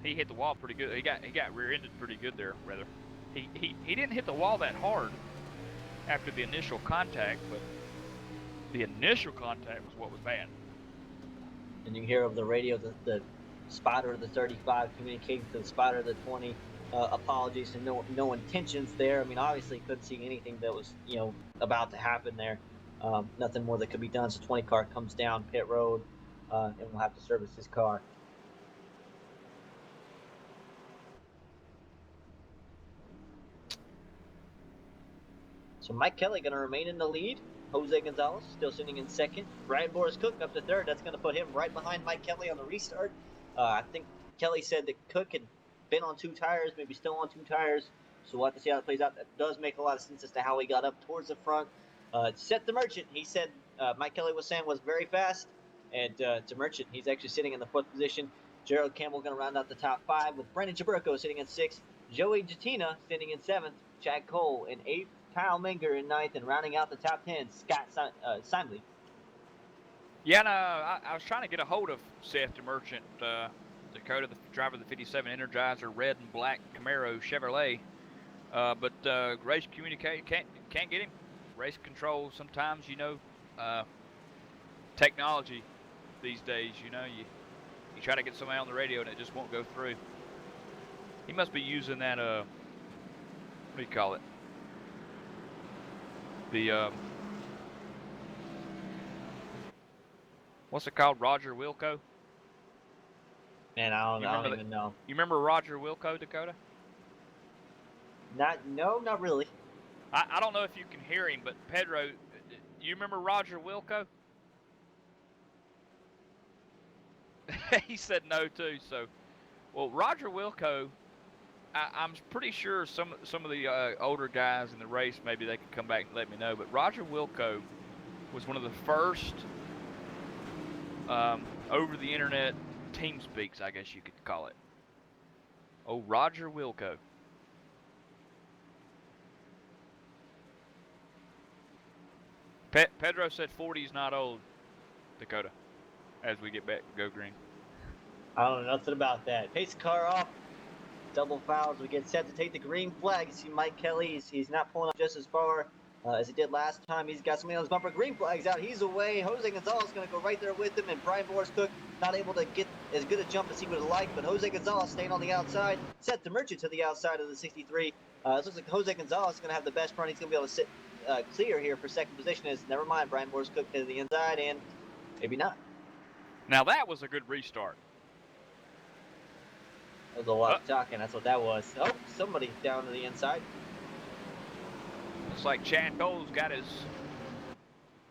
he hit the wall pretty good. He got rear-ended pretty good there, rather. He didn't hit the wall that hard after the initial contact, but the initial contact was what was bad. And you hear over the radio the spotter of the 35 communicating to the spotter of the 20. Apologies and no intentions there. I mean, obviously couldn't see anything that was about to happen there. Nothing more that could be done. So 20 car comes down pit road and we'll have to service his car. So Mike Kelly going to remain in the lead. Jose Gonzalez still sitting in second. Brian Boris Cook up to third. That's going to put him right behind Mike Kelly on the restart. I think Kelly said that Cook had been on 2 tires, maybe still on 2 tires. So we'll have to see how it plays out. That does make a lot of sense as to how he got up towards the front. Seth the Merchant, he said Mike Kelly was saying was very fast. And to Merchant, he's actually sitting in the 4th position. Gerald Campbell going to round out the top 5 with Brendan Jaburko sitting in 6th. Joey Jatina sitting in 7th. Chad Cole in 8th. Kyle Menger in 9th. And rounding out the top 10, Scott Simley. Yeah, no, I was trying to get a hold of Seth the Merchant, Dakota, the driver of the 57 Energizer red and black Camaro Chevrolet. But race communicate can't get him. Race control sometimes, technology these days, you try to get somebody on the radio and it just won't go through. He must be using that what do you call it? The what's it called? Roger Wilco? Man, I don't even know. You remember Roger Wilco, Dakota? Not really. I don't know if you can hear him, but Pedro, you remember Roger Wilco? He said no too. So, well, Roger Wilco, I'm pretty sure some of the older guys in the race, maybe they could come back and let me know. But Roger Wilco was one of the first over the internet team speaks, I guess you could call it. Oh, Roger Wilco. Pedro said 40 is not old, Dakota, as we get back to go green. I don't know nothing about that. Pace the car off. Double fouls. We get set to take the green flag. You see Mike Kelly. He's not pulling up just as far as he did last time. He's got something on his bumper. Green flag's out. He's away. Jose Gonzalez is going to go right there with him. And Brian Morris Cook not able to get as good a jump as he would have liked. But Jose Gonzalez staying on the outside. Set the Merchant to the outside of the 63. It looks like Jose Gonzalez is going to have the best run. He's going to be able to sit clear here for second position. Is never mind. Brian Morris Cook to the inside and maybe not. Now that was a good restart. That was a lot of talking. That's what that was. Oh, somebody down to the inside. Looks like Chad Cole's got his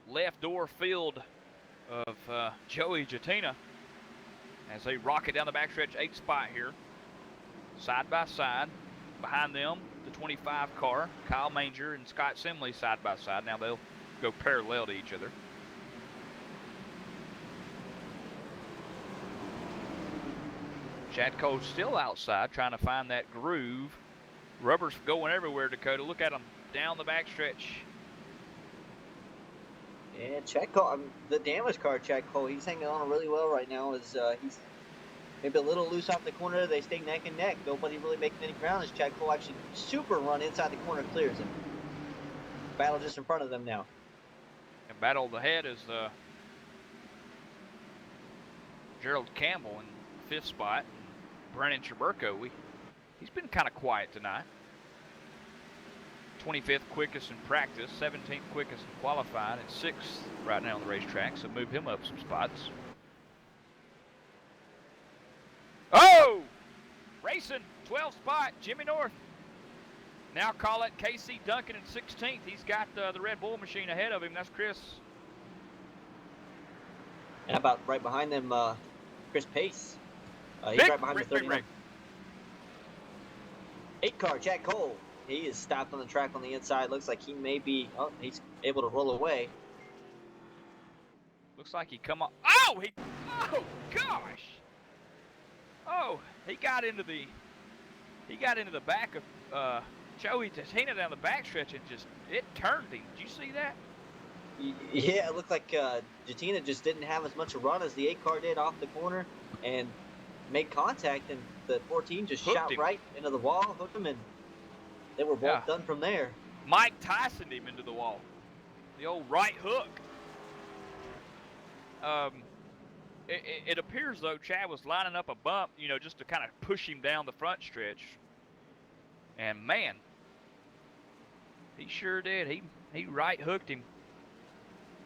left door filled of Joey Jatina as they rocket down the backstretch 8th spot here. Side by side. Behind them, the 25 car, Kyle Manger and Scott Simley side by side. Now they'll go parallel to each other. Chad Cole still outside trying to find that groove. Rubber's going everywhere, Dakota. Look at him down the backstretch. Yeah, Chad Cole, the damaged car, Chad Cole, he's hanging on really well right now. He's maybe a little loose off the corner. They stay neck and neck. Nobody really making any ground as Chad Cole actually super run inside the corner, clears him. Battle just in front of them now. And battle ahead is Gerald Campbell in 5th spot. Brennan Traburko, he's been kind of quiet tonight. 25th quickest in practice, 17th quickest in qualifying, and 6th right now on the racetrack, so move him up some spots. Oh! Racing, 12th spot, Jimmy North. Now call it KC Duncan in 16th. He's got the Red Bull machine ahead of him. That's Chris. And about right behind them, Chris Pace. He's right behind the 39. 8 car, Jack Cole. He is stopped on the track on the inside. Looks like he may be, he's able to roll away. Looks like he come up. Oh, oh gosh. Oh, he got into the back of Joey Tatina down the backstretch and it turned him. Did you see that? Yeah, it looked like Jatina just didn't have as much a run as the 8 car did off the corner and made contact, and the 14 just shot right into the wall, hooked him, and they were both done from there. Mike Tyson'd him into the wall. The old right hook. It appears, though, Chad was lining up a bump, just to kind of push him down the front stretch. And, man, he sure did. He right hooked him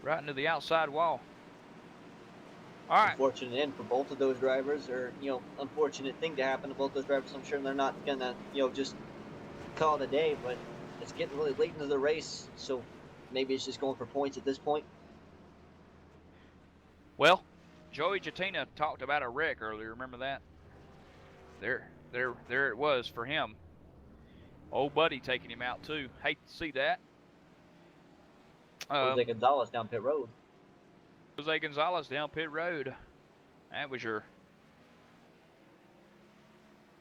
right into the outside wall. All right. Unfortunate end for both of those drivers, or, unfortunate thing to happen to both those drivers. I'm sure they're not going to, just call it a day, but it's getting really late into the race, so maybe it's just going for points at this point. Well, Joey Jatina talked about a wreck earlier. Remember that? There it was for him. Old buddy taking him out too. Hate to see that. Jose Gonzalez down pit road. Jose Gonzalez down pit road. That was your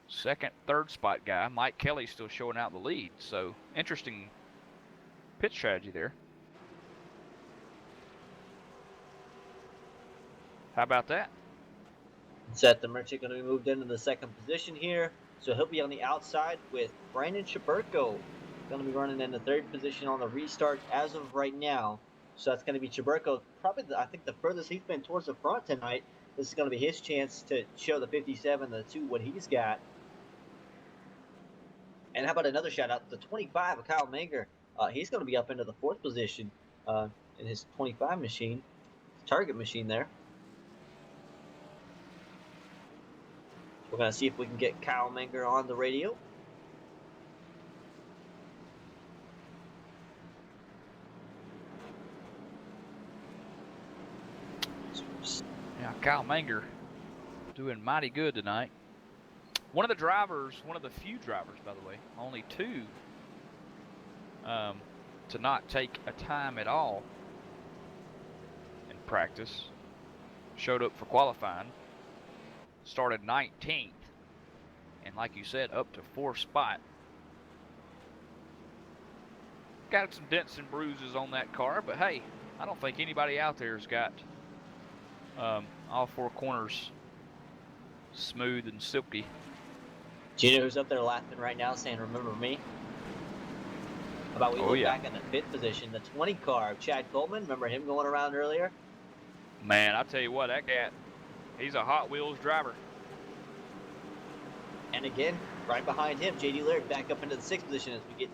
second, third spot guy. Mike Kelly still showing out the lead. So interesting pit strategy there. How about that? Seth the Merchant going to be moved into the second position here. So he'll be on the outside with Brandon Chaburko. Going to be running in the third position on the restart as of right now. So that's going to be Chaburko. Probably, I think, the furthest he's been towards the front tonight. This is going to be his chance to show the 57, the 2, what he's got. And how about another shout out? The 25 of Kyle Manger. He's going to be up into the 4th position in his 25 machine. Target machine there. We're going to see if we can get Kyle Manger on the radio. Kyle Manger doing mighty good tonight. One of the drivers, one of the few drivers, by the way, only two to not take a time at all in practice, showed up for qualifying, started 19th, and like you said, up to 4th spot. Got some dents and bruises on that car, but hey, I don't think anybody out there has got all 4 corners smooth and silky. Do you know who's up there laughing right now saying, "Remember me"? How about we look back in the 5th position, the 20 car of Chad Coleman. Remember him going around earlier? Man, I tell you what, that cat, he's a Hot Wheels driver. And again, right behind him, J.D. Laird back up into the 6th position as we get.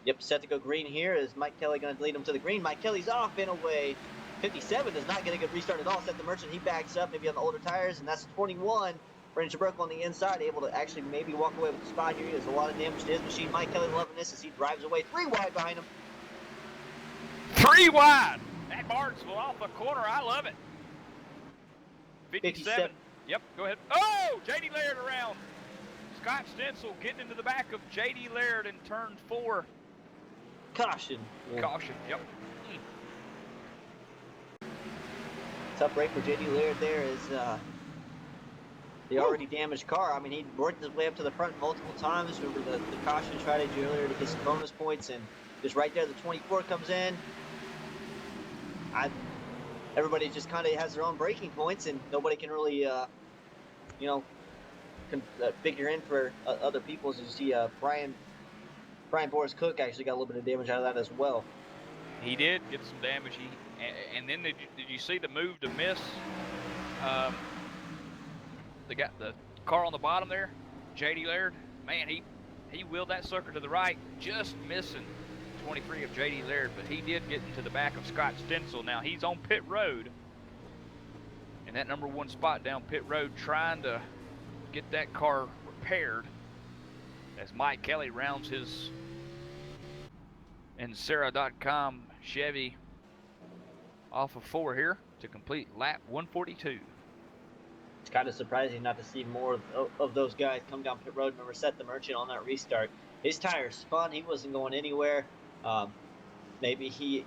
Yep, set to go green here. Is Mike Kelly going to lead him to the green? Mike Kelly's off in a way. 57 does not get a good restart at all. Seth the Merchant, he backs up maybe on the older tires, and that's 21. Brandon Shabrook on the inside, able to actually maybe walk away with the spot here. He does a lot of damage to his machine. Mike Kelly loving this as he drives away 3 wide behind him. 3 wide! That Martinsville off the corner, I love it. 57. Yep, go ahead. Oh, J.D. Laird around. Scott Stencil getting into the back of J.D. Laird in turn 4. Caution. Caution, yep. Tough break for J.D. Laird there is the already damaged car. I mean, he worked his way up to the front multiple times. Remember the caution strategy earlier to get some bonus points, and just right there, the 24 comes in. Everybody just kind of has their own braking points, and nobody can really, figure in for other people's. As you see, Brian Boris Cook actually got a little bit of damage out of that as well. He did get some damage. And then did you see the move to miss? They got the car on the bottom there, J.D. Laird. Man, he wheeled that sucker to the right, just missing 23 of J.D. Laird, but he did get into the back of Scott Stencil. Now he's on pit road, in that number 1 spot down pit road, trying to get that car repaired as Mike Kelly rounds his Sarah.com Chevy off of 4 here to complete lap 142. It's kind of surprising not to see more of those guys come down pit road. Remember, Seth the Merchant on that restart, his tires spun. He wasn't going anywhere. Maybe he,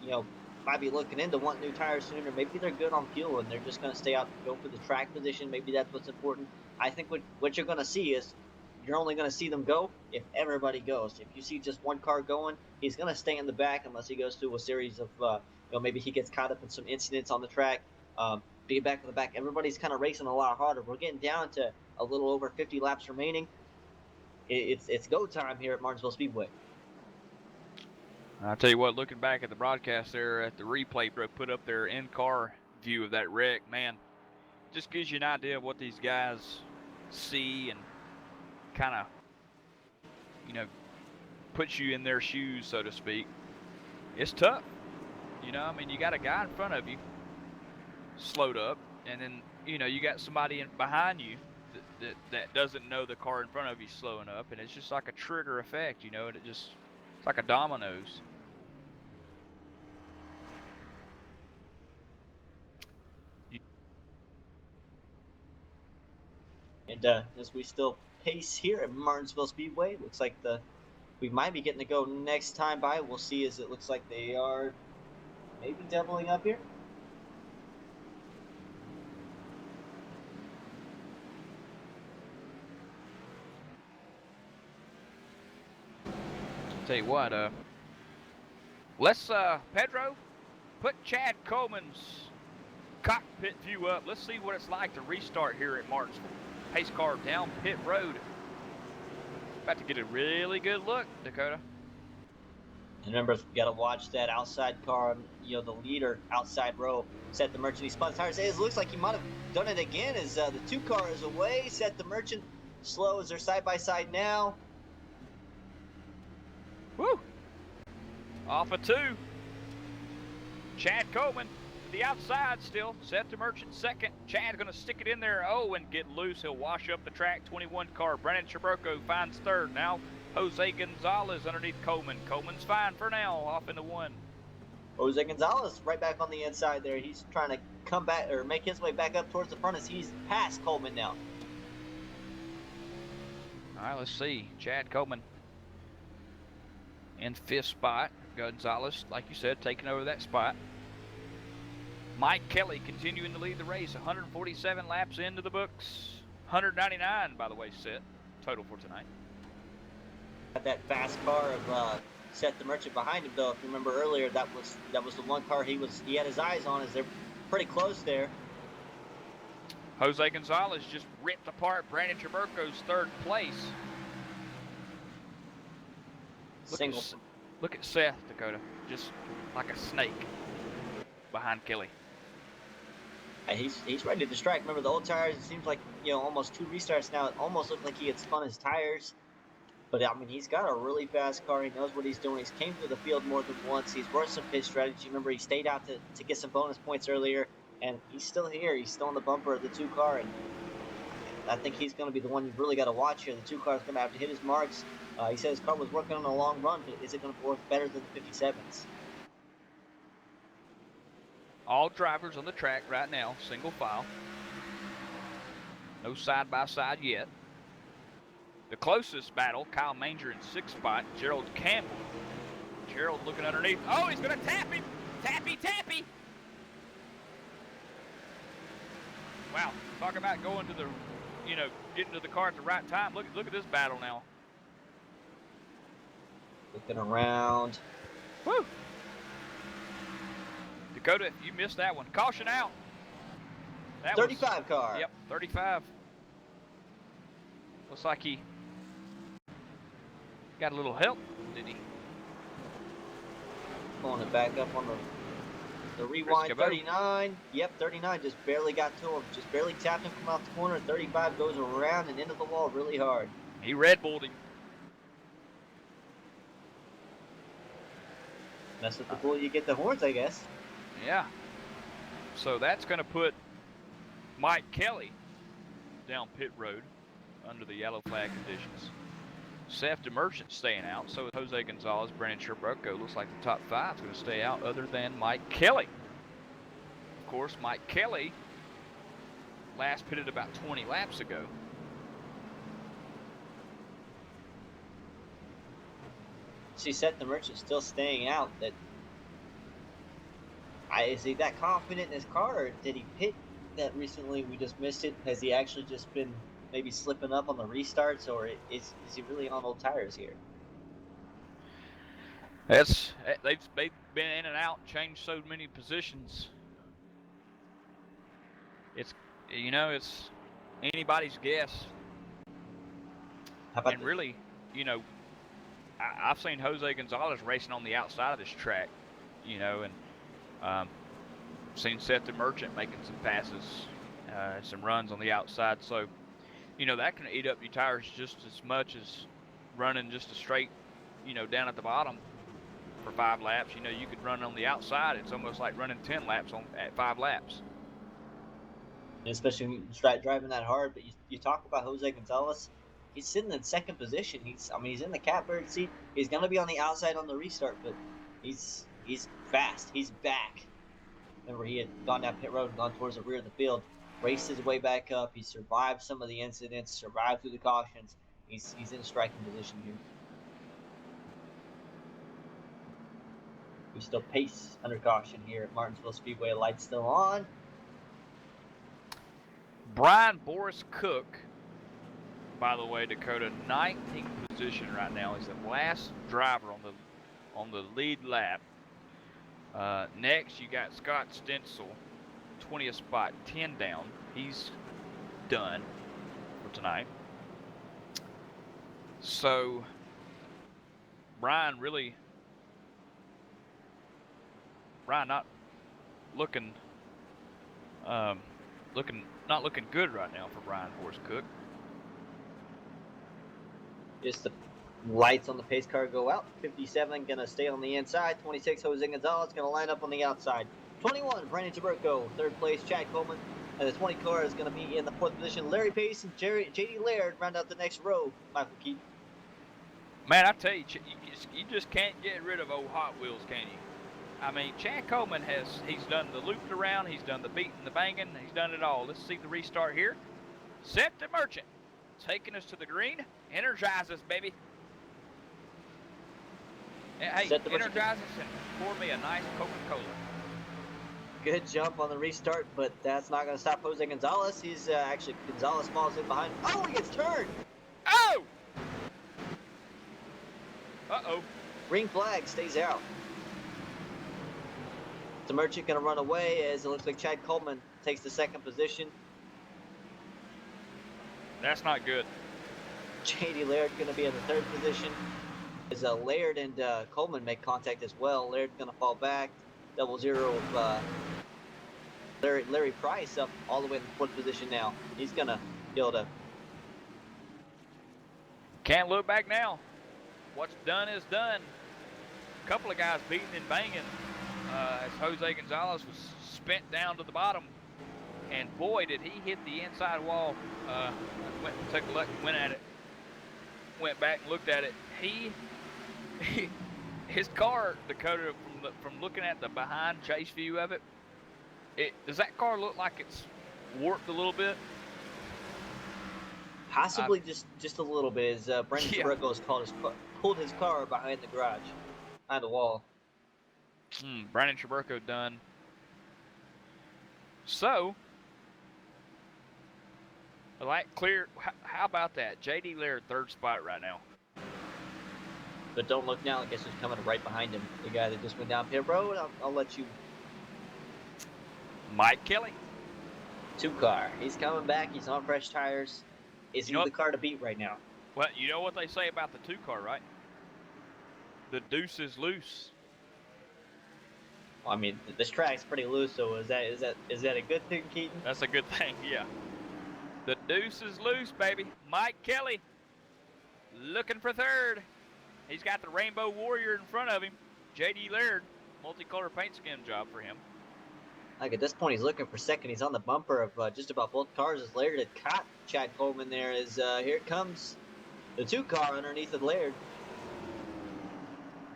might be looking into wanting new tires sooner. Maybe they're good on fuel and they're just going to stay out and go for the track position. Maybe that's what's important. I think what you're going to see is you're only going to see them go if everybody goes. If you see just one car going, he's going to stay in the back unless he goes through a series of, maybe he gets caught up in some incidents on the track. Being back to the back, everybody's kind of racing a lot harder. We're getting down to a little over 50 laps remaining. It's go time here at Martinsville Speedway. I'll tell you what, looking back at the broadcast there at the replay put up their in-car view of that wreck, man, just gives you an idea of what these guys see and kind of, puts you in their shoes, so to speak. It's tough. You got a guy in front of you slowed up, and then, you got somebody behind you that doesn't know the car in front of you slowing up, and it's just like a trigger effect, and it's like a dominoes. And as we still pace here at Martinsville Speedway, looks like we might be getting to go next time by. We'll see, as it looks like they are maybe doubling up here. Tell you what, let's Pedro, put Chad Coleman's cockpit view up. Let's see what it's like to restart here at Martinsville. Pace car down pit road. About to get a really good look, Dakota. And remember, you got to watch that outside car, the leader outside row. Seth the Merchant, he spun tires. It looks like he might have done it again as the 2 car is away. Seth the Merchant slow as they're side by side now. Woo! Off of 2. Chad Coleman to the outside still. Seth the Merchant second. Chad's going to stick it in there. Oh, and get loose. He'll wash up the track. 21 car. Brandon Shabroco finds 3rd. Now Jose Gonzalez underneath Coleman. Coleman's fine for now. Off into 1. Jose Gonzalez right back on the inside there. He's trying to come back or make his way back up towards the front as he's past Coleman now. All right, let's see. Chad Coleman in 5th spot. Gonzalez, like you said, taking over that spot. Mike Kelly continuing to lead the race. 147 laps into the books. 199, by the way, set total for tonight. Got that fast car of Seth the Merchant behind him, though. If you remember earlier, that was the one car he had his eyes on, as they're pretty close there. Jose Gonzalez just ripped apart Brandon Traburco's 3rd place. Look at Seth, Dakota, just like a snake behind Kelly. He's ready to strike. Remember the old tires? It seems like, almost 2 restarts now. It almost looked like he had spun his tires. But I mean, he's got a really fast car. He knows what he's doing. He's came to the field more than once. He's worked some pit strategy. Remember, he stayed out to get some bonus points earlier, and he's still here. He's still on the bumper of the 2 car, and I think he's going to be the one you've really got to watch here. The 2 car is going to have to hit his marks. He said his car was working on a long run, but is it going to work better than the 57s? All drivers on the track right now, single file. No side-by-side yet. The closest battle, Kyle Manger in 6th spot, Gerald Campbell. Gerald looking underneath. Oh, he's going to tap him. Tappy, tappy. Wow, talk about going to the, getting to the car at the right time. Look at this battle now. Looking around. Woo! Dakota, you missed that one. Caution out. That 35 car. Yep, 35. Looks like he got a little help, did he? Pulling it back up on the rewind. 39. Yep, 39 just barely got to him. Just barely tapped him from out the corner. 35 goes around and into the wall really hard. He Red Bulled him. That's what the bull you get the horns, I guess. Yeah. So that's going to put Mike Kelly down pit road under the yellow flag conditions. Seth DeMerchant staying out. So is Jose Gonzalez, Brandon Traburco. Looks like the top 5 is going to stay out other than Mike Kelly. Of course, Mike Kelly last pitted about 20 laps ago. See, Seth the Merchant still staying out. Is he that confident in his car, or did he pit that recently? We just missed it. Has he actually just been maybe slipping up on the restarts, or is he really on old tires here? They've been in and out, changed so many positions. It's anybody's guess. How about and really, I've seen Jose Gonzalez racing on the outside of this track, and seen Seth the Merchant making some passes, some runs on the outside. So, that can eat up your tires just as much as running just a straight, down at the bottom for 5 laps. You could run on the outside. It's almost like running 10 laps at 5 laps. Especially when you start driving that hard. But you talk about Jose Gonzalez. He's sitting in 2nd position. He's in the catbird seat. He's going to be on the outside on the restart, but he's fast. He's back. Remember, he had gone down pit road and gone towards the rear of the field, raced his way back up. He survived some of the incidents, survived through the cautions. He's in striking position here. We still pace under caution here at Martinsville Speedway. Lights still on. Brian Boris Cook, by the way, Dakota, 19th position right now. He's the last driver on the lead lap. Next, you got Scott Stencil, 20th spot, 10 down. He's done for tonight. So, Brian not looking good right now for Brian Boris Cook. Just the lights on the pace car go out. 57 going to stay on the inside. 26, Jose Gonzalez going to line up on the outside. 21, Brandon Traburco. 3rd place, Chad Coleman. And the 20 car is going to be in the 4th position. Larry Pace and J.D. Laird round out the next row. Michael Keith. Man, I tell you, you just can't get rid of old Hot Wheels, can you? I mean, Chad Coleman he's done the looped around, he's done the beating, the banging, he's done it all. Let's see the restart here. Set the Merchant, taking us to the green. Energize us, baby. Hey, energize us and pour me a nice Coca-Cola. Good jump on the restart, but that's not going to stop Jose Gonzalez. He's actually, Gonzalez falls in behind. Oh, he gets turned! Oh! Uh-oh. Green flag stays out. The Merchant going to run away as it looks like Chad Coleman takes the second position. That's not good. J.D. Laird going to be in the third position. As Laird and Coleman make contact as well. Laird's going to fall back. 0-0 of Larry Price up all the way in the fourth position now. He's going to be able to... Can't look back now. What's done is done. A couple of guys beating and banging as Jose Gonzalez was spent down to the bottom. And boy, did he hit the inside wall. Went and took a look, went at it. Went back and looked at it. His car, Dakota, from looking at the behind chase view of it, does that car look like it's warped a little bit? Possibly just a little bit, as Brendan Chirico has pulled his car behind the garage, behind the wall. Brandon Chirico done. So, like clear. How about that? J.D. Laird, third spot right now. But don't look now. I guess who's coming right behind him? The guy that just went down pit road. I'll let you. Mike Kelly. 2-car. He's coming back. He's on fresh tires. Is he the car to beat right now? Well, you know what they say about the 2-car, right? The deuce is loose. Well, I mean, this track's pretty loose. So is that a good thing, Keaton? That's a good thing. Yeah. The deuce is loose, baby. Mike Kelly looking for third. He's got the Rainbow Warrior in front of him. J.D. Laird, multicolor paint scheme job for him. Like at this point, he's looking for second. He's on the bumper of just about both cars as Laird had caught Chad Coleman there. As here comes the 2-car underneath of Laird.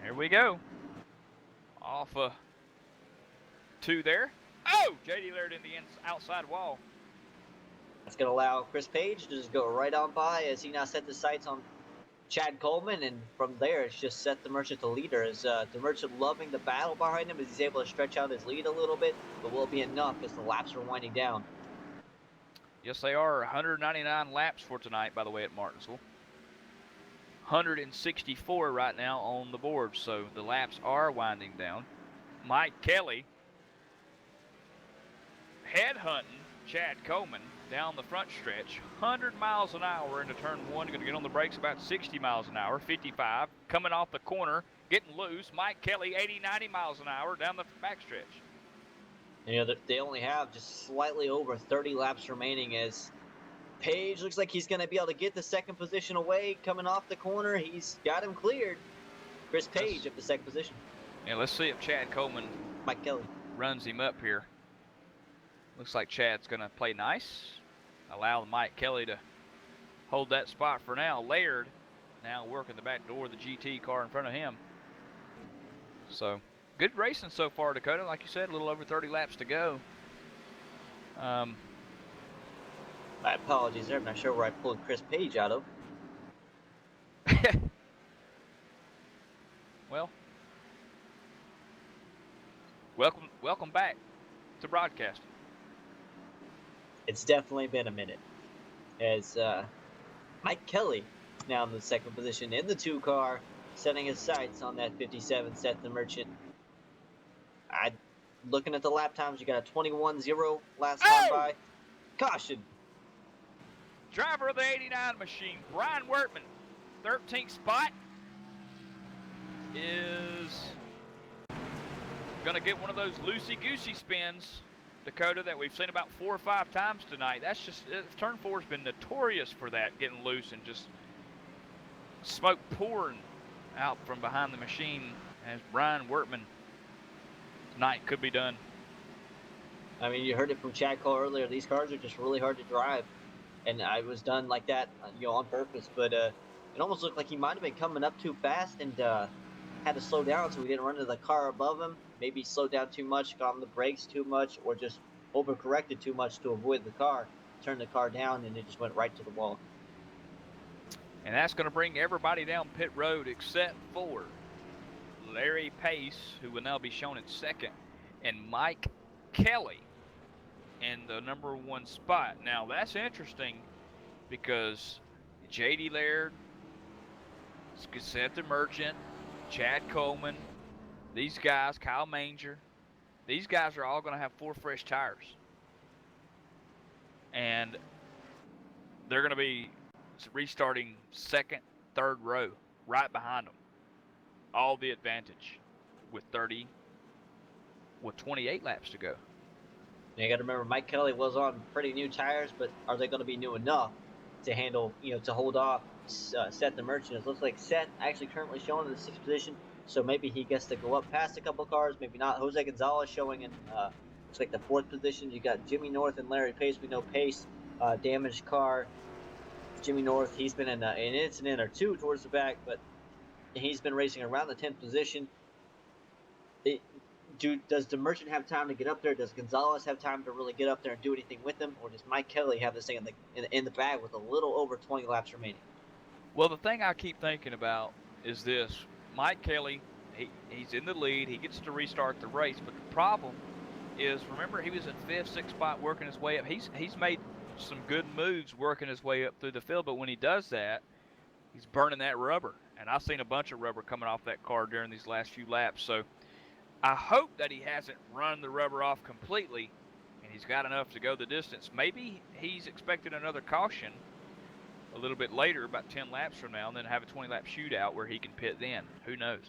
Here we go. Off 2 there. Oh! J.D. Laird in the outside wall. That's going to allow Chris Page to just go right on by as he now set the sights on Chad Coleman, and from there it's just set the Merchant to leader as the Merchant loving the battle behind him as he's able to stretch out his lead a little bit, but will be enough as the laps are winding down. Yes, they are. 199 laps for tonight, by the way, at Martinsville. 164 right now on the board, so the laps are winding down. Mike Kelly headhunting Chad Coleman down the front stretch, 100 miles an hour into turn 1. Going to get on the brakes about 60 miles an hour, 55. Coming off the corner, getting loose. Mike Kelly, 80, 90 miles an hour down the backstretch. You know, they only have just slightly over 30 laps remaining as Page looks like he's going to be able to get the second position away. Coming off the corner, he's got him cleared. Chris Page at the second position. Yeah, let's see if Chad Coleman Mike Kelly runs him up here. Looks like Chad's going to play nice. Allow Mike Kelly to hold that spot for now. Laird now working the back door of the GT car in front of him. So, good racing so far, Dakota. Like you said, a little over 30 laps to go. My apologies there. I'm not sure where I pulled Chris Page out of. Well, welcome back to broadcasting. It's definitely been a minute. As Mike Kelly now in the second position in the 2-car, setting his sights on that 57, set the Merchant. Looking at the lap times, you got a 21-0 last time by. Caution. Driver of the 89 machine, Brian Wertman, 13th spot, is going to get one of those loosey-goosey spins, Dakota, that we've seen about 4 or 5 times tonight. That's just, turn 4 has been notorious for that, getting loose and just smoke pouring out from behind the machine as Brian Wertman tonight could be done. I mean, you heard it from Chad Cole earlier. These cars are just really hard to drive. And I was done like that, on purpose. But it almost looked like he might have been coming up too fast and had to slow down so we didn't run into the car above him. maybe slowed down too much, got on the brakes too much, or just overcorrected too much to avoid the car, turned the car down, and it just went right to the wall. And that's going to bring everybody down pit road except for Larry Pace, who will now be shown in second, and Mike Kelly in the number 1 spot. Now, that's interesting because J.D. Laird, Seth the Merchant, Chad Coleman, these guys, Kyle Manger, these guys are all going to have 4 fresh tires. And they're going to be restarting second, third row, right behind them. All the advantage with 28 laps to go. You got to remember, Mike Kelly was on pretty new tires, but are they going to be new enough to handle, to hold off Seth the Merchant? It looks like Seth actually currently showing in the 6th position, so maybe he gets to go up past a couple cars, maybe not. Jose Gonzalez showing in, looks like the 4th position. You got Jimmy North and Larry Pace. We know Pace, damaged car. Jimmy North, he's been in an incident or two towards the back, but he's been racing around the 10th position. Does the Merchant have time to get up there? Does Gonzalez have time to really get up there and do anything with him? Or does Mike Kelly have this thing in the bag with a little over 20 laps remaining? Well, the thing I keep thinking about is this. Mike Kelly, he's in the lead. He gets to restart the race. But the problem is, remember, he was in 5th, 6th spot working his way up. He's made some good moves working his way up through the field. But when he does that, he's burning that rubber. And I've seen a bunch of rubber coming off that car during these last few laps. So I hope that he hasn't run the rubber off completely and he's got enough to go the distance. Maybe he's expecting another caution a little bit later, about 10 laps from now, and then have a 20-lap shootout where he can pit then. Who knows?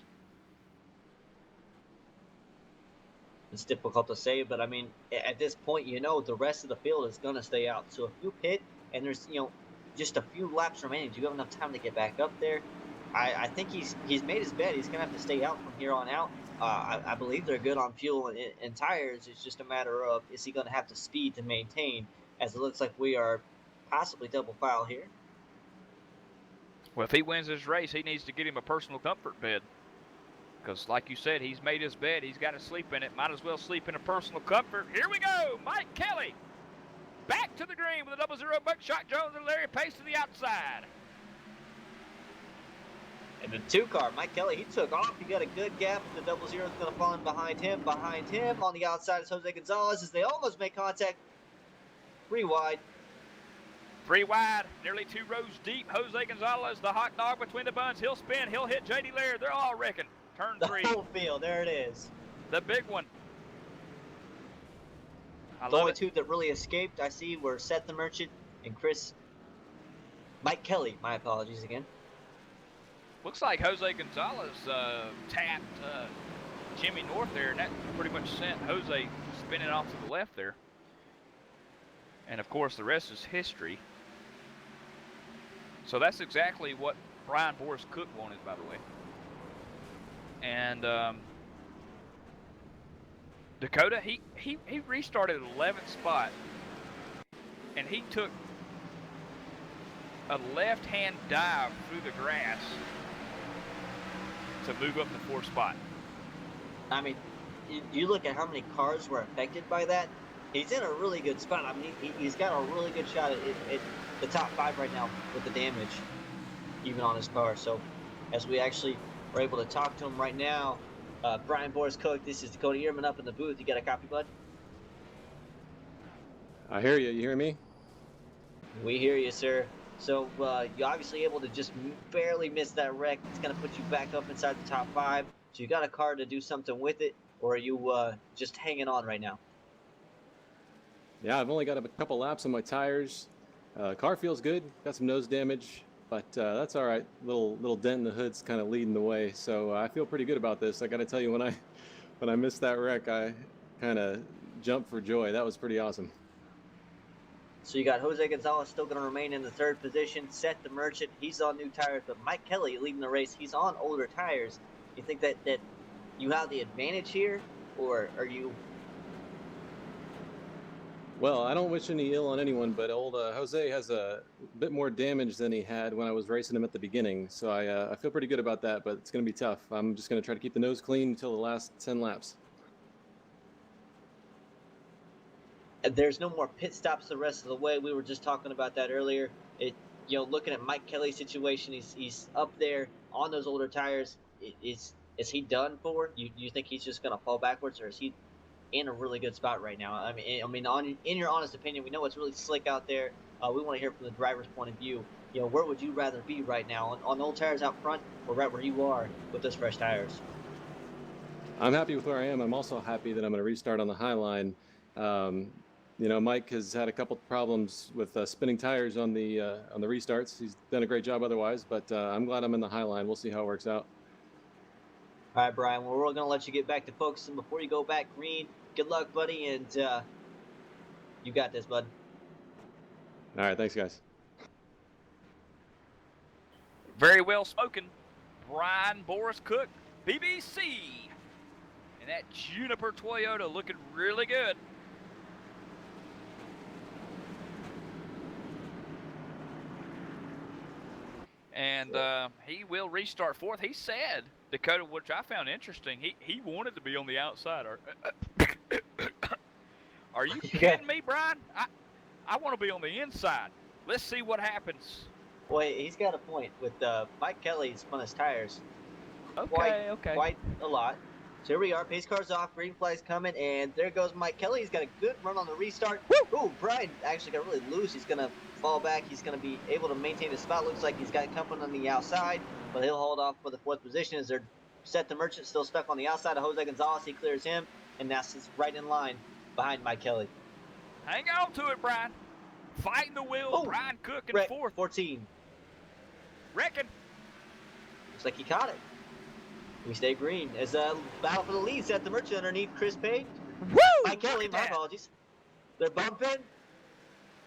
It's difficult to say, but I mean, at this point, the rest of the field is going to stay out. So if you pit and there's, just a few laps remaining, do you have enough time to get back up there? I think he's made his bet. He's going to have to stay out from here on out. I believe they're good on fuel and tires. It's just a matter of, is he going to have the speed to maintain, as it looks like we are possibly double file here. Well, if he wins this race, he needs to get him a personal comfort bed. Because like you said, he's made his bed. He's got to sleep in it. Might as well sleep in a personal comfort. Here we go. Mike Kelly back to the green with a 00 Buckshot Jones and Larry Pace to the outside. And the 2 car, Mike Kelly, he took off. He got a good gap. The 00 is going to fall in behind him. Behind him on the outside is Jose Gonzalez as they almost make contact. 3 wide. 3 wide, nearly 2 rows deep. Jose Gonzalez, the hot dog between the buns. He'll spin. He'll hit J.D. Laird. They're all wrecking. Turn 3. The whole field. There it is. The big one. The only 2 that really escaped, I see, were Seth the Merchant and Mike Kelly. My apologies again. Looks like Jose Gonzalez tapped Jimmy North there, and that pretty much sent Jose spinning off to the left there. And, of course, the rest is history. So that's exactly what Brian Boris Cook wanted, by the way. And Dakota, he restarted at 11th spot, and he took a left-hand dive through the grass to move up the 4th spot. I mean, you look at how many cars were affected by that. He's in a really good spot. I mean, he's got a really good shot at the top 5 right now with the damage, even on his car. So, as we actually are able to talk to him right now, Brian Boris Cook, this is Dakota Ehrman up in the booth. You got a copy, bud? I hear you. You hear me? We hear you, sir. So, you're obviously able to just barely miss that wreck. It's going to put you back up inside the top 5. So, you got a car to do something with it, or are you just hanging on right now? Yeah, I've only got a couple laps on my tires. Car feels good. Got some nose damage, but that's all right. Little dent in the hood's kind of leading the way, so I feel pretty good about this. I got to tell you, when I missed that wreck, I kind of jumped for joy. That was pretty awesome. So you got Jose Gonzalez still going to remain in the 3rd position. Seth the Merchant, he's on new tires, but Mike Kelly leading the race. He's on older tires. You think that you have the advantage here, or are you? Well, I don't wish any ill on anyone, but old Jose has a bit more damage than he had when I was racing him at the beginning. So I feel pretty good about that, but it's going to be tough. I'm just going to try to keep the nose clean until the last 10 laps. There's no more pit stops the rest of the way. We were just talking about that earlier. Looking at Mike Kelly's situation, he's up there on those older tires. Is he done for? You think he's just going to fall backwards, or is he in a really good spot right now? In your honest opinion, we know it's really slick out there. We want to hear from the driver's point of view. Where would you rather be right now, on old tires out front, or right where you are with those fresh tires? I'm happy with where I am. I'm also happy that I'm going to restart on the high line. Mike has had a couple problems with spinning tires on the restarts. He's done a great job otherwise, but I'm glad I'm in the high line. We'll see how it works out. All right, Brian. Well, we're going to let you get back to focusing before you go back green. Good luck, buddy, and you got this, bud. All right, thanks, guys. Very well spoken, Brian Boris Cook, BBC. And that Juniper Toyota looking really good. And he will restart fourth. He said, Dakota, which I found interesting, he wanted to be on the outside. Are you kidding me, Brian? I want to be on the inside. Let's see what happens. Well, he's got a point. With Mike Kelly spun his tires quite a lot. So here we are. Pace car's off. Green flag's coming. And there goes Mike Kelly. He's got a good run on the restart. Ooh, Brian actually got really loose. He's going to fall back. He's going to be able to maintain his spot. Looks like he's got company on the outside. But he'll hold off for the fourth position as they're set the Merchant still stuck on the outside of Jose Gonzalez. He clears him. And now sits right in line behind Mike Kelly. Hang on to it, Brian. Fighting the wheel. Brian Cook in fourth. 14. Reckon. Looks like he caught it. We stay green as battle for the lead. Set the Merchant underneath Chris Payne. Woo! Mike Kelly, my apologies. They're bumping.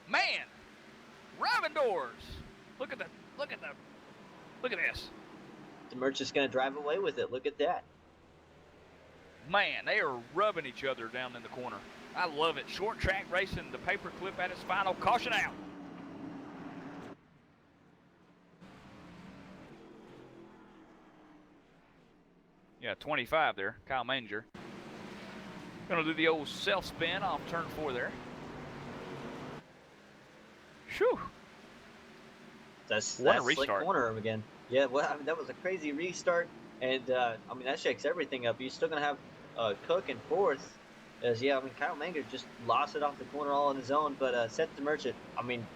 Man, Robin doors. Look at this. The Merchant's gonna drive away with it. Look at that. Man, they are rubbing each other down in the corner. I love it. Short track racing, the paperclip at its final. Caution out. Yeah, 25 there, Kyle Manger. Gonna do the old self-spin off turn 4 there. Whew. That's what a slick restart. Corner him again. Yeah, well, that was a crazy restart, and that shakes everything up. You're still gonna have Cook in fourth, as Kyle Manger just lost it off the corner all on his own, but Seth the Merchant,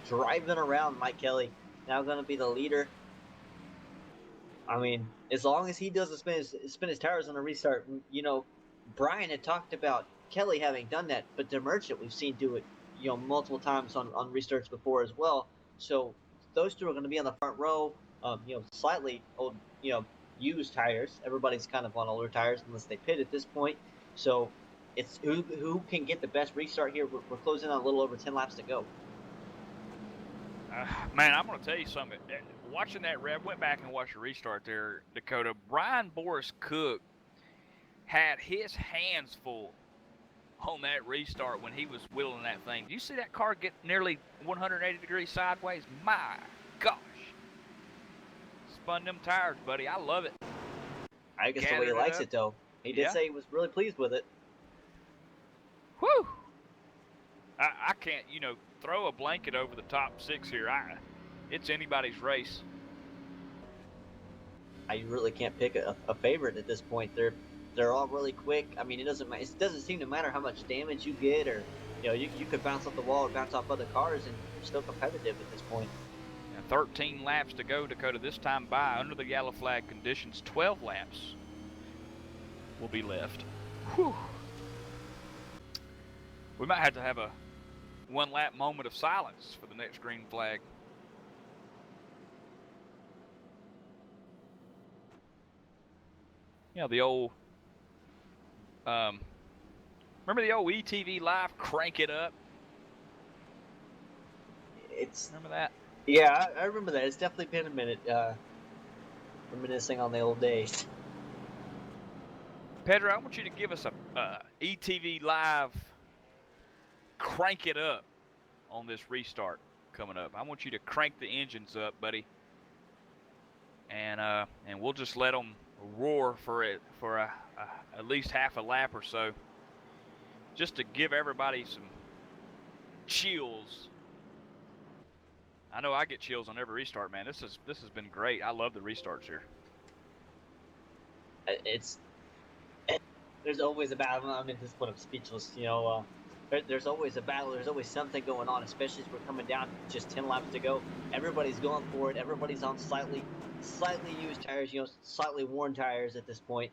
driving around Mike Kelly, now gonna be the leader. As long as he doesn't spin his tires on a restart, Brian had talked about Kelly having done that, but the Merchant we've seen do it, multiple times on restarts before as well. So those two are going to be on the front row, slightly old, used tires. Everybody's kind of on older tires unless they pit at this point. So it's who can get the best restart here. We're closing on a little over 10 laps to go. Man, I'm going to tell you something. Watching that rev, went back and watched the restart there, Dakota. Brian Boris Cook had his hands full on that restart when he was wheeling that thing. Do you see that car get nearly 180 degrees sideways? My gosh. Spun them tires, buddy. I love it. I guess the way he likes it, though. He did say he was really pleased with it. Whew. I can't, throw a blanket over the top 6 here. It's anybody's race. I really can't pick a favorite at this point. They're all really quick. It doesn't seem to matter how much damage you get, or you could bounce off the wall or bounce off other cars, and you're still competitive at this point. 13 laps to go, Dakota. This time by under the yellow flag conditions. 12 laps will be left. Whew. We might have to have a 1 lap moment of silence for the next green flag. The old, remember the old ETV Live Crank It Up? Remember that? Yeah, I remember that. It's definitely been a minute, reminiscing on the old days. Pedro, I want you to give us a ETV Live Crank It Up on this restart coming up. I want you to crank the engines up, buddy, and we'll just let them roar for at least half a lap or so, just to give everybody chills. I know I get chills on every restart, man. This has been great. I love the restarts here. There's always a battle. I mean, at this point, I'm speechless. There's always a battle. There's always something going on, especially as we're coming down just 10 laps to go. Everybody's going for it. Everybody's on slightly used tires, slightly worn tires at this point.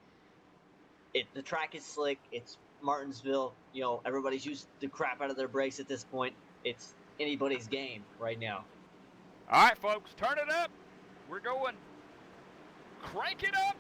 The track is slick. It's Martinsville. Everybody's used the crap out of their brakes at this point. It's anybody's game right now. All right, folks, turn it up. We're going. Crank it up.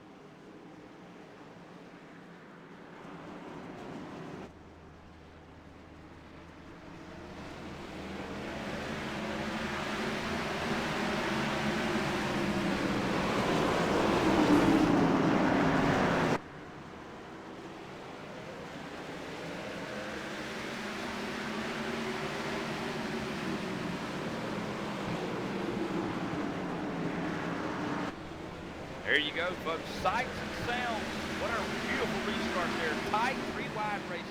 There you go, folks. Sights and sounds. What a beautiful restart there. Tight, 3 wide racing.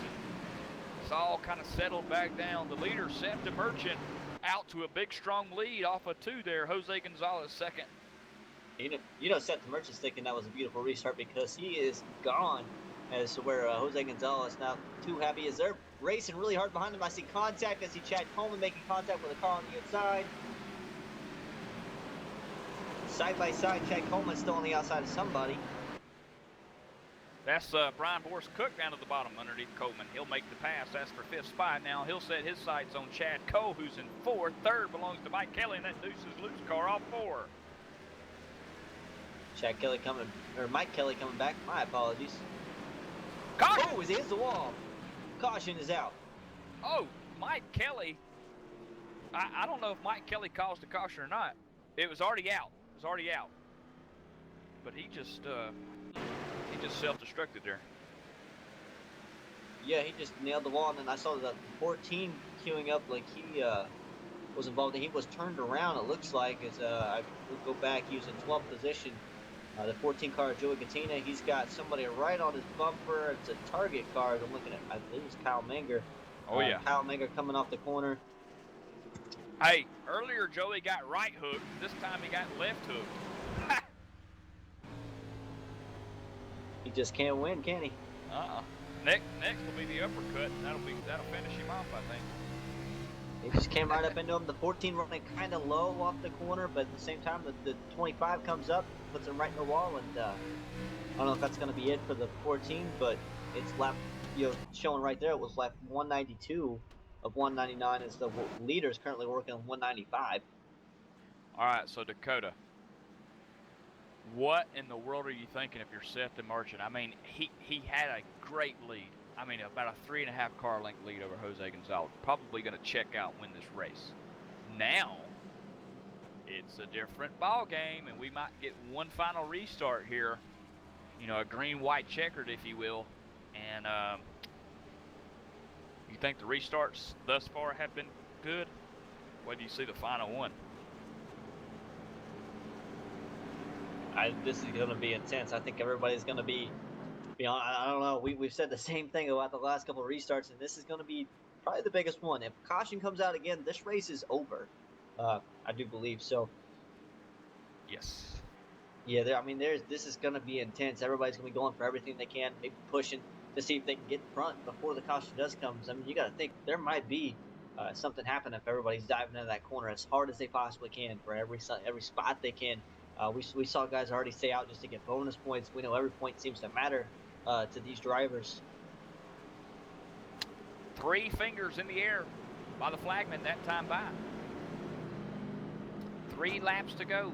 It's all kind of settled back down. The leader, Seth the Merchant, out to a big, strong lead off of 2 there. Jose Gonzalez second. Seth the Merchant's thinking that was a beautiful restart because he is gone as to where Jose Gonzalez now too happy as they're racing really hard behind him. I see contact. I see Chad Coleman making contact with a car on the inside. Side by side, Chad Coleman's still on the outside of somebody. That's Brian Boris Cook down at the bottom underneath Coleman. He'll make the pass. That's for 5th spot. Now he'll set his sights on Chad Cole, who's in 4th. 3rd belongs to Mike Kelly, and that deuces loose car off 4. Mike Kelly coming back. My apologies. Caution! Oh, he hits the wall. Caution is out. Oh, Mike Kelly. I don't know if Mike Kelly caused the caution or not. It was already out. But he just self-destructed there. Yeah, he just nailed the wall, and then I saw the 14 queuing up like he was involved. He was turned around, it looks like, as I go back. He was in 12th position. The 14 car, Joey Katina, he's got somebody right on his bumper. It's a Target car. I'm looking at, I believe it's Kyle Menger. Oh, yeah. Kyle Menger coming off the corner. Hey, earlier Joey got right hooked. This time he got left hooked. He just can't win, can he? Next will be the uppercut, and that'll finish him off, I think. He just came right up into him. The 14 running kind of low off the corner, but at the same time, the 25 comes up, puts him right in the wall, and I don't know if that's going to be it for the 14, but it's lap, showing right there. It was lap 192 of 199 as the leader is currently working on 195. All right, so Dakota, what in the world are you thinking if you're Seth the Merchant? I mean, he had a great lead. I mean, about a 3.5 car length lead over Jose Gonzalez. Probably going to check out, win this race. Now, it's a different ball game, and we might get one final restart here. A green-white checkered, if you will. And you think the restarts thus far have been good? What do you see the final one? This is going to be intense. I think everybody's going to be on. I don't know. We've said the same thing about the last couple of restarts, and this is going to be probably the biggest one. If caution comes out again, this race is over. I do believe so. Yes. Yeah, this is going to be intense. Everybody's going to be going for everything they can, maybe pushing to see if they can get in front before the caution does come. I mean, you got to think there might be something happen if everybody's diving into that corner as hard as they possibly can for every spot they can. We saw guys already stay out just to get bonus points. We know every point seems to matter to these drivers. 3 fingers in the air by the flagman that time by. 3 laps to go.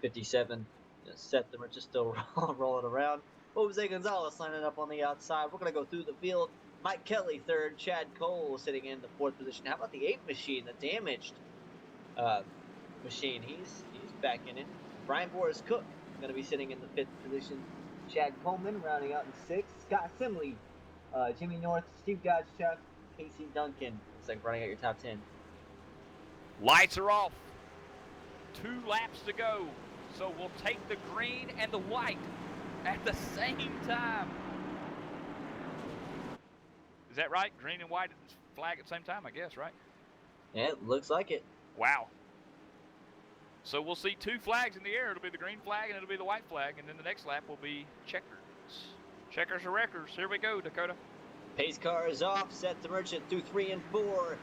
57. Seth the Merchant still rolling around. Jose Gonzalez lining up on the outside. We're going to go through the field. Mike Kelly 3rd. Chad Cole sitting in the 4th position. How about the 8 machine, the damaged machine? He's back in it. Brian Boris Cook going to be sitting in the 5th position. Chad Coleman rounding out in 6th. Scott Simley, Jimmy North, Steve Godchuk, Casey Duncan. It's like running out your top 10. Lights are off. 2 laps to go. So we'll take the green and the white at the same time. Is that right? Green and white flag at the same time, I guess, right? Yeah, it looks like it. Wow. So we'll see 2 flags in the air. It'll be the green flag and it'll be the white flag, and then the next lap will be checkers. Checkers or wreckers. Here we go, Dakota. Pace car is off. Seth the Merchant through 3 and 4.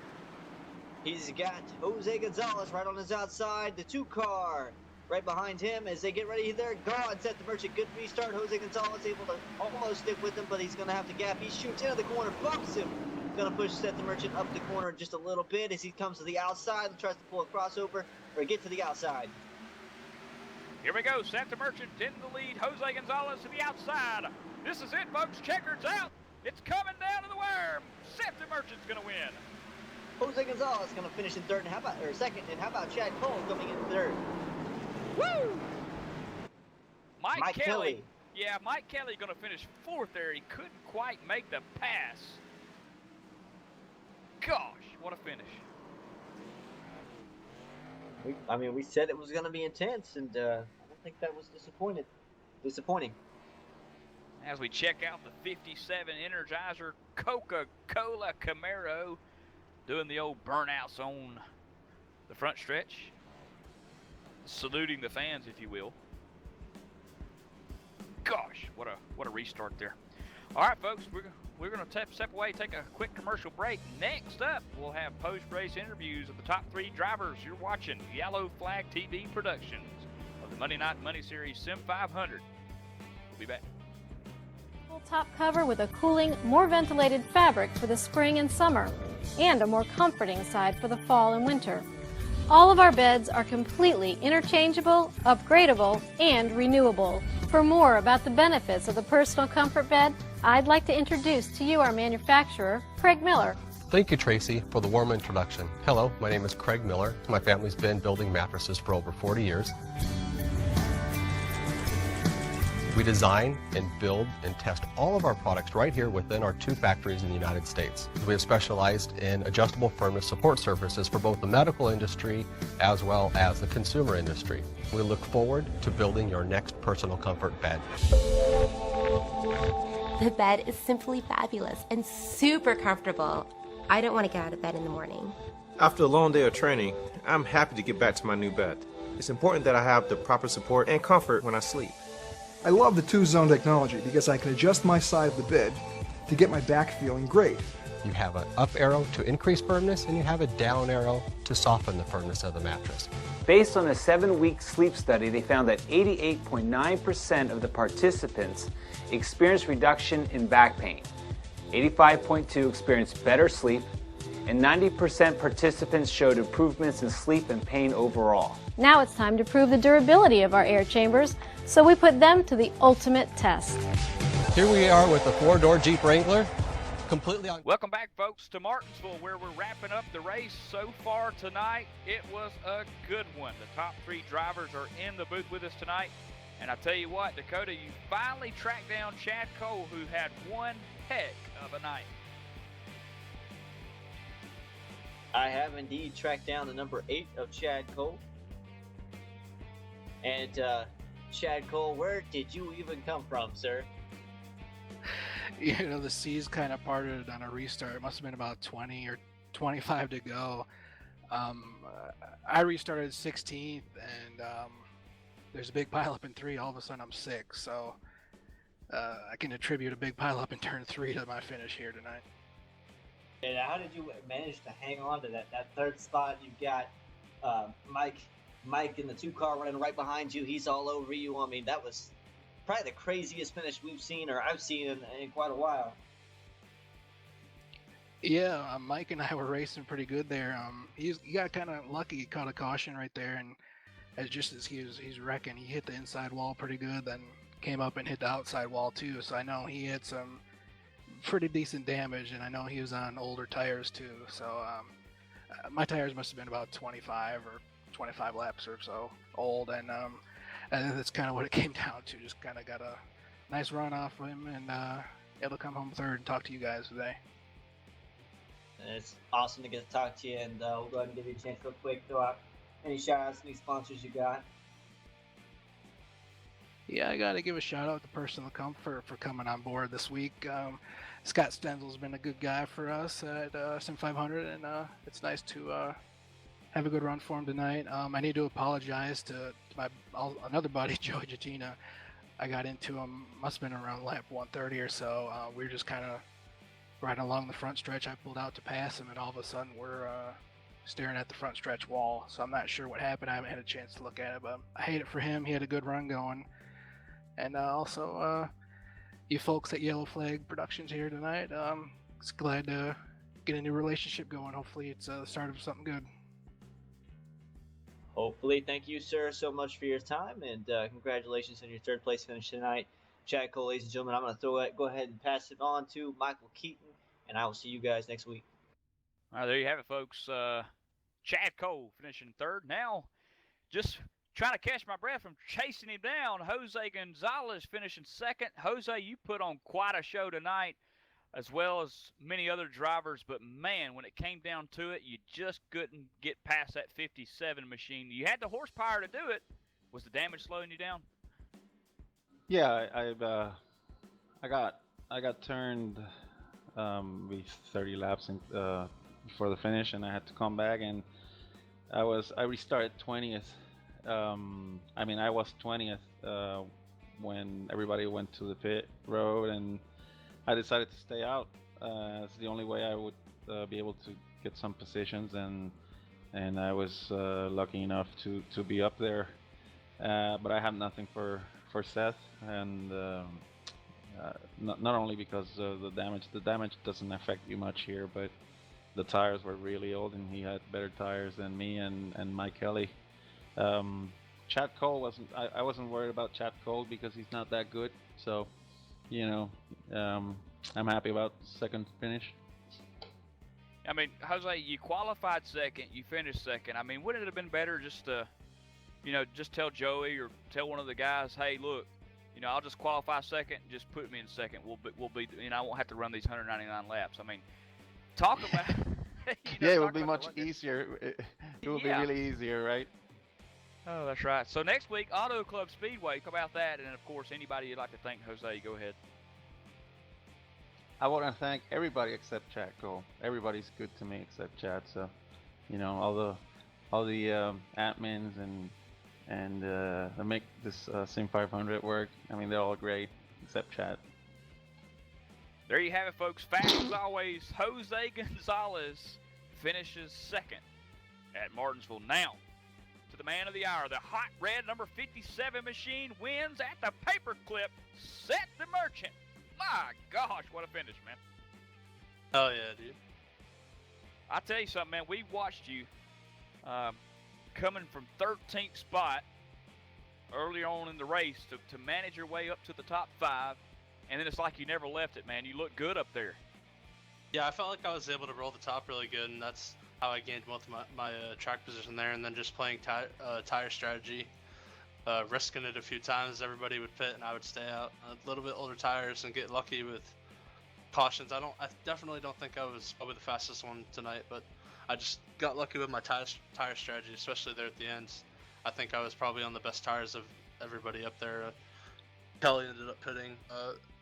He's got Jose Gonzalez right on his outside. The 2 car right behind him as they get ready. They're gone. Seth the Merchant, good restart. Jose Gonzalez able to almost stick with him, but he's going to have to gap. He shoots into the corner, bumps him. Going to push Seth the Merchant up the corner just a little bit as he comes to the outside and tries to pull a crossover or get to the outside. Here we go. Seth the Merchant in the lead. Jose Gonzalez to the outside. This is it, folks. Checkers out. It's coming down to the wire. Seth the Merchant's going to win. Jose Gonzalez going to finish in third, and second, and how about Chad Cole coming in third? Woo! Mike Kelly. Yeah, Mike Kelly going to finish 4th there. He couldn't quite make the pass. Gosh, what a finish. We said it was going to be intense, and I don't think that was disappointing. As we check out the 57 Energizer Coca-Cola Camaro, doing the old burnouts on the front stretch, saluting the fans, if you will. Gosh, what a restart there. All right, folks, we're going to step away, take a quick commercial break. Next up, we'll have post-race interviews of the top 3 drivers. You're watching Yellow Flag TV Productions of the Monday Night Money Series Sim500. We'll be back. Full top cover with a cooling, more ventilated fabric for the spring and summer, and a more comforting side for the fall and winter. All of our beds are completely interchangeable, upgradable, and renewable. For more about the benefits of the personal comfort bed, I'd like to introduce to you our manufacturer, Craig Miller. Thank you, Tracy, for the warm introduction. Hello, my name is Craig Miller. My family's been building mattresses for over 40 years. We design and build and test all of our products right here within our 2 factories in the United States. We have specialized in adjustable firmness support surfaces for both the medical industry as well as the consumer industry. We look forward to building your next personal comfort bed. The bed is simply fabulous and super comfortable. I don't want to get out of bed in the morning. After a long day of training, I'm happy to get back to my new bed. It's important that I have the proper support and comfort when I sleep. I love the 2-zone technology because I can adjust my side of the bed to get my back feeling great. You have an up arrow to increase firmness, and you have a down arrow to soften the firmness of the mattress. Based on a 7-week sleep study, they found that 88.9% of the participants experienced reduction in back pain. 85.2% experienced better sleep, and 90% participants showed improvements in sleep and pain overall. Now it's time to prove the durability of our air chambers, so we put them to the ultimate test. Here we are with the 4-door Jeep Wrangler, completely on. Welcome back, folks, to Martinsville, where we're wrapping up the race. So far tonight, it was a good one. The top 3 drivers are in the booth with us tonight. And I tell you what, Dakota, you finally tracked down Chad Cole, who had one heck of a night. I have indeed tracked down the number 8 of Chad Cole. And Chad Cole, where did you even come from, sir? You know, the seas kind of parted on a restart. It must have been about 20 or 25 to go. I restarted 16th, and there's a big pileup in 3. All of a sudden, I'm 6. So I can attribute a big pileup in turn 3 to my finish here tonight. And how did you manage to hang on to that 3rd spot? You've got Mike in the 2 car running right behind you. He's all over you. I mean, that was probably the craziest finish we've seen, or I've seen in quite a while. Yeah, Mike and I were racing pretty good there. He got kind of lucky. He caught a caution right there, and as he's wrecking, he hit the inside wall pretty good, then came up and hit the outside wall too. So I know he had some pretty decent damage, and I know he was on older tires too. So my tires must have been about 25 laps or so old, and that's kind of what it came down to. Just kind of got a nice run off of him, and able to come home 3rd and talk to you guys today. It's awesome to get to talk to you, and we'll go ahead and give you a chance real quick. Throw out any shout outs, any sponsors you got. Yeah, I got to give a shout out to Personal Comfort for coming on board this week. Scott Stenzel's been a good guy for us at Sim500, and it's nice to have a good run for him tonight. I need to apologize to another buddy, Joey Gitina. I got into him, must have been around lap 130 or so. We were just kind of riding along the front stretch. I pulled out to pass him, and all of a sudden we're staring at the front stretch wall. So I'm not sure what happened. I haven't had a chance to look at it, but I hate it for him. He had a good run going. And also, you folks at Yellow Flag Productions here tonight. Just glad to get a new relationship going. Hopefully it's the start of something good. Hopefully. Thank you, sir, so much for your time, and congratulations on your third place finish tonight. Chad Cole, ladies and gentlemen, I'm going to go ahead and pass it on to Michael Keaton, and I will see you guys next week. All right, there you have it, folks. Chad Cole finishing third. Now, just trying to catch my breath from chasing him down, Jose Gonzalez finishing second. Jose, you put on quite a show tonight, as well as many other drivers, but man, when it came down to it, you just couldn't get past that 57 machine. You had the horsepower to do it. Was the damage slowing you down? Yeah, I got turned with 30 laps before the finish, and I had to come back, and I restarted 20th. I mean, I was 20th when everybody went to the pit road, and I decided to stay out. It's the only way I would be able to get some positions, and I was lucky enough to be up there. But I have nothing for Seth, and not only because of the damage doesn't affect you much here, but the tires were really old, and he had better tires than me and Mike Kelly. Chad Cole I wasn't worried about Chad Cole because he's not that good, so you know, I'm happy about second finish. I mean, Jose, you qualified second, you finished second. I mean, wouldn't it have been better just to, just tell Joey or tell one of the guys, hey, look, I'll just qualify second, just put me in second. We'll be, I won't have to run these 199 laps. I mean, talk about. Yeah, it would be much easier. It would be really easier, right? Oh, that's right. So next week, Auto Club Speedway. Talk about that, and of course, anybody you'd like to thank, Jose, go ahead. I want to thank everybody except Chad Cole. Everybody's good to me except Chad. So, all the admins and that make this Sim500 work. I mean, they're all great except Chad. There you have it, folks. Fast as always, Jose Gonzalez finishes second at Martinsville. Now, to the man of the hour, the hot red number 57 machine wins at the paperclip. Seth the Merchant. My gosh, what a finish, man. Hell yeah, dude. I tell you something, man. We watched you coming from 13th spot early on in the race to manage your way up to the top 5, and then it's like you never left it, man. You look good up there. Yeah, I felt like I was able to roll the top really good, and that's how I gained most of my track position there, and then just playing tire strategy. Risking it a few times, everybody would pit and I would stay out. A little bit older tires and get lucky with cautions. I definitely don't think I was probably the fastest one tonight, but I just got lucky with my tire strategy, especially there at the end. I think I was probably on the best tires of everybody up there. Kelly ended up pitting,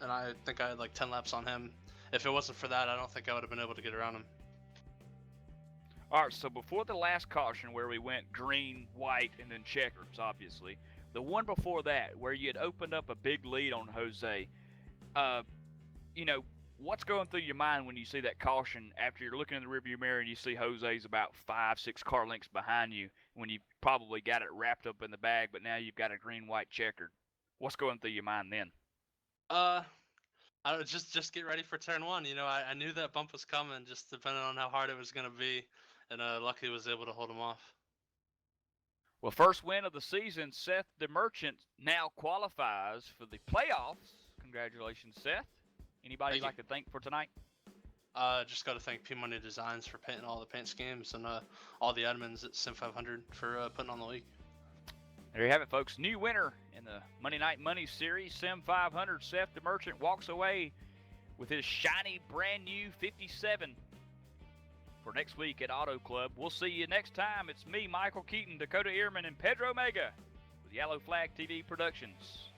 and I think I had like 10 laps on him. If it wasn't for that, I don't think I would have been able to get around him. All right, so before the last caution where we went green, white, and then checkers, obviously, the one before that where you had opened up a big lead on Jose, what's going through your mind when you see that caution after you're looking in the rearview mirror and you see Jose's about 5-6 car lengths behind you when you probably got it wrapped up in the bag, but now you've got a green, white, checkered? What's going through your mind then? I would just get ready for turn 1. I knew that bump was coming, just depending on how hard it was going to be. And luckily was able to hold him off. Well, first win of the season, Seth the Merchant now qualifies for the playoffs. Congratulations, Seth. Anybody you'd like to thank for tonight? Just got to thank P-Money Designs for painting all the paint schemes, and all the admins at Sim500 for putting on the league. There you have it, folks. New winner in the Monday Night Money Series, Sim500. Seth the Merchant walks away with his shiny, brand new 57. For next week at Auto Club. We'll see you next time. It's me, Michael Keaton, Dakota Ehrman, and Pedro Mega with Yellow Flag TV Productions.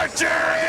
Start your